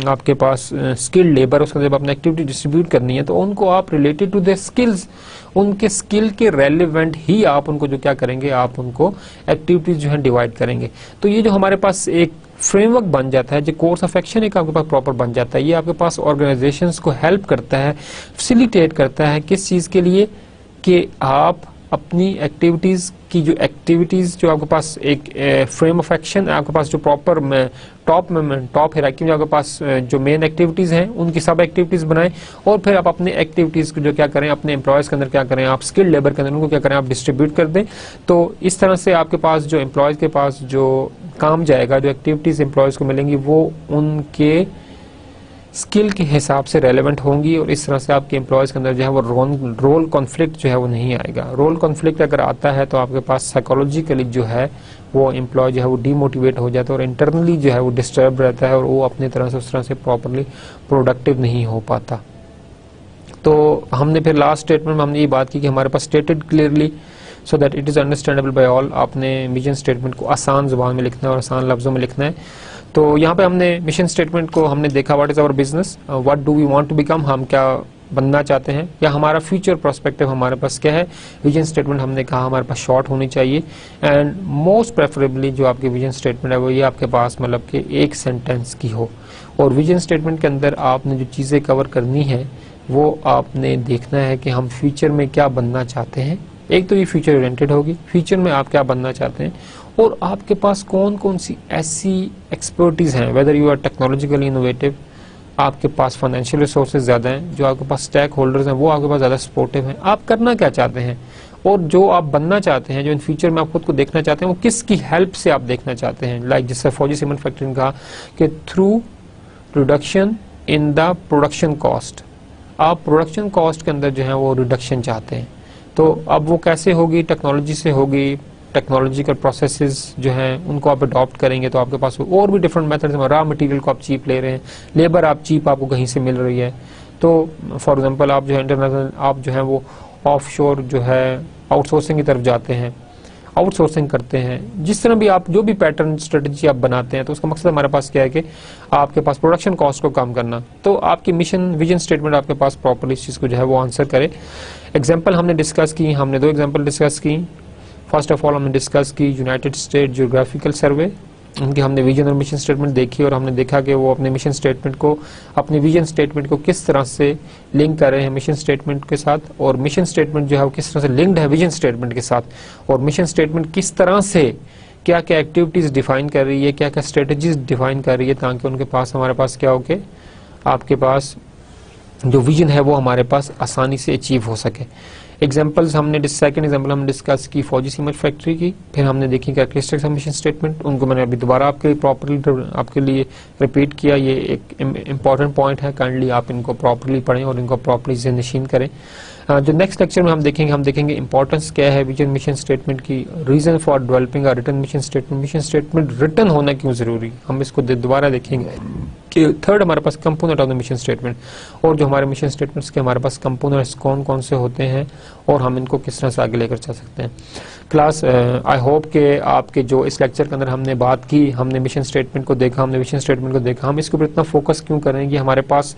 आपके पास स्किल्ड लेबर उसके जब अपने एक्टिविटी डिस्ट्रीब्यूट करनी है, तो उनको आप रिलेटेड टू द स्किल्स, उनके स्किल के रेलिवेंट ही आप उनको जो क्या करेंगे, आप उनको एक्टिविटीज जो है डिवाइड करेंगे। तो ये जो हमारे पास एक फ्रेमवर्क बन जाता है, जो कोर्स ऑफ एक्शन एक आपके पास प्रॉपर बन जाता है, ये आपके पास ऑर्गेनाइजेशंस को हेल्प करता है, फैसिलिटेट करता है किस चीज के लिए, कि आप अपनी एक्टिविटीज की जो एक्टिविटीज जो आपके पास एक फ्रेम ऑफ एक्शन आपके पास जो प्रॉपर टॉप हायरार्की में आपके पास जो मेन एक्टिविटीज हैं उनकी सब एक्टिविटीज बनाएं, और फिर आप अपने एक्टिविटीज को जो क्या करें अपने एम्प्लॉयज के अंदर क्या करें, आप स्किल्ड लेबर के अंदर उनको क्या करें, आप डिस्ट्रीब्यूट कर दें। तो इस तरह से आपके पास जो एम्प्लॉयज के पास जो काम जाएगा, जो एक्टिविटीज एम्प्लॉयज को मिलेंगी वो उनके स्किल के हिसाब से रेलेवेंट होंगी, और इस तरह से आपके एम्प्लॉयज के अंदर जो है वो रोल कॉन्फ्लिक्ट जो है वो नहीं आएगा। रोल कॉन्फ्लिक्ट अगर आता है तो आपके पास साइकोलॉजिकली जो है वो एम्प्लॉय जो है वो डीमोटिवेट हो जाता है और इंटरनली जो है वो डिस्टर्ब रहता है और वो अपनी तरह से उस तरह से प्रॉपरली प्रोडक्टिव नहीं हो पाता। तो हमने फिर लास्ट स्टेटमेंट में हमने ये बात की कि हमारे पास stated clearly so that it is understandable by all. आपने मिशन स्टेटमेंट को आसान जुबान में लिखना है और आसान लफ्जों में लिखना है। तो यहाँ पे हमने मिशन स्टेटमेंट को हमने देखा, what is our business, what do we want to become, हम क्या बनना चाहते हैं, या हमारा फ्यूचर पर्सपेक्टिव हमारे पास क्या है। विजन स्टेटमेंट हमने कहा हमारे पास शॉर्ट होनी चाहिए, एंड मोस्ट प्रेफरेबली जो आपकी विजन स्टेटमेंट है वो ये आपके पास मतलब कि एक सेंटेंस की हो। और विजन स्टेटमेंट के अंदर आपने जो चीज़ें कवर करनी है वो आपने देखना है कि हम फ्यूचर में क्या बनना चाहते हैं। एक तो ये फ्यूचर ओरिएंटेड होगी, फ्यूचर में आप क्या बनना चाहते हैं और आपके पास कौन कौन सी ऐसी एक्सपर्टीज हैं, whether you are technologically innovative, आपके पास फाइनेंशियल रिसोर्सेज ज़्यादा हैं, जो आपके पास स्टेक होल्डर्स हैं वो आपके पास ज़्यादा सपोर्टिव हैं, आप करना क्या चाहते हैं और जो आप बनना चाहते हैं, जो इन फ्यूचर में आप खुद को देखना चाहते हैं वो किसकी हेल्प से आप देखना चाहते हैं। लाइक जिससे फौजी सीमेंट फैक्ट्री ने कहा कि through reduction in the production cost, आप प्रोडक्शन कॉस्ट के अंदर जो है वो रिडक्शन चाहते हैं। तो अब वो कैसे होगी, टेक्नोलॉजी से होगी। टेक्नोलॉजिकल प्रोसेसेस जो हैं उनको आप अडॉप्ट करेंगे तो आपके पास और भी डिफरेंट मेथड्स हैं। रॉ मटेरियल को आप चीप ले रहे हैं, लेबर आप चीप आपको कहीं से मिल रही है। तो फॉर एग्जांपल आप जो है इंटरनेशनल आप जो है वो ऑफशोर जो है आउटसोर्सिंग की तरफ जाते हैं, आउटसोर्सिंग करते हैं। जिस तरह भी आप जो भी पैटर्न स्ट्रेटजी आप बनाते हैं तो उसका मकसद हमारे पास क्या है कि आपके पास प्रोडक्शन कॉस्ट को कम करना। तो आपकी मिशन विजन स्टेटमेंट आपके पास प्रॉपर्ली इस चीज़ को जो है वो आंसर करे। एग्जाम्पल हमने डिस्कस की, हमने 2 एग्जाम्पल डिस्कस की। फर्स्ट ऑफ ऑल हमने डिस्कस की यूनाइटेड स्टेट जियोग्राफिकल सर्वे, उनकी हमने विजन और मिशन स्टेटमेंट देखी और हमने देखा कि वो अपने मिशन स्टेटमेंट को अपने विजन स्टेटमेंट को किस तरह से लिंक कर रहे हैं मिशन स्टेटमेंट के साथ, और मिशन स्टेटमेंट जो है वो किस तरह से लिंक्ड है विजन स्टेटमेंट के साथ, और मिशन स्टेटमेंट किस तरह से क्या क्या एक्टिविटीज डिफाइन कर रही है, क्या क्या स्ट्रेटजीज डिफाइन कर रही है, ताकि उनके पास हमारे पास क्या हो के आपके पास जो विजन है वो हमारे पास आसानी से अचीव हो सके। एग्जाम्पल्स हमने सेकंड एग्जाम्पल हमने डिस्कस की फौजी सीमेंट फैक्ट्री की, फिर हमने देखी कैरेक्टरिस्टिक्स ऑफ मिशन स्टेटमेंट, उनको मैंने अभी दोबारा आपके लिए रिपीट किया। ये एक इम्पॉर्टेंट पॉइंट है, काइंडली आप इनको प्रॉपरली पढ़ें और इनको प्रॉपरली ज़हननशीन करें। जो नेक्स्ट लेक्चर में हम देखेंगे इंपॉर्टेंस क्या है विजन मिशन स्टेटमेंट की, reason for developing a written mission statement, mission statement written होना क्यों जरूरी, हम इसको दोबारा देखेंगे कि थर्ड हमारे पास component of the mission statement, और जो हमारे मिशन स्टेटमेंट्स के हमारे पास कंपोनेंट्स कौन कौन से होते हैं और हम इनको किस तरह से आगे लेकर चल सकते हैं। क्लास आई होप के आपके जो इस लेक्चर के अंदर हमने बात की, हमने मिशन स्टेटमेंट को देखा, हमने विजन स्टेटमेंट को देखा, हम इसके ऊपर इतना फोकस क्यों करेंगे, हमारे पास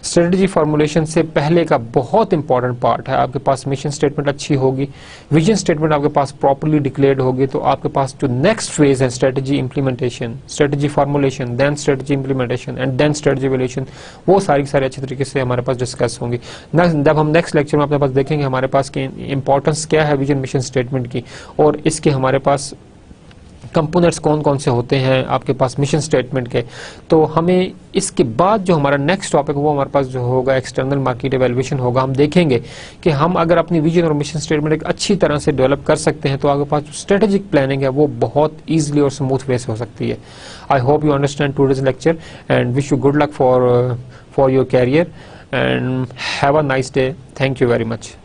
स्ट्रेटजी फॉर्मुलेशन से पहले का बहुत इंपॉर्टेंट पार्ट है। आपके पास मिशन स्टेटमेंट अच्छी होगी, विजन स्टेटमेंट आपके पास प्रॉपरली डिक्लेयर्ड होगी, तो आपके पास जो नेक्स्ट फेज है strategy implementation, strategy formulation, then strategy implementation and then strategy evaluation, वो सारी अच्छी तरीके से हमारे पास डिस्कस होंगी। जब हम नेक्स्ट लेक्चर में अपने पास देखेंगे हमारे पास की इंपॉर्टेंस क्या है विजन मिशन स्टेटमेंट की, और इसके हमारे पास कंपोनेंट्स कौन कौन से होते हैं आपके पास मिशन स्टेटमेंट के। तो हमें इसके बाद जो हमारा नेक्स्ट टॉपिक वो हमारे पास जो होगा एक्सटर्नल मार्केट एवेल्युएशन होगा। हम देखेंगे कि हम अगर अपनी विजन और मिशन स्टेटमेंट एक अच्छी तरह से डेवलप कर सकते हैं तो आपके पास स्ट्रेटेजिक प्लानिंग है वो बहुत ईजिली और स्मूथ वे से हो सकती है। I hope you understand today's lecture and wish you good luck for your career and have a nice day. Thank you very much.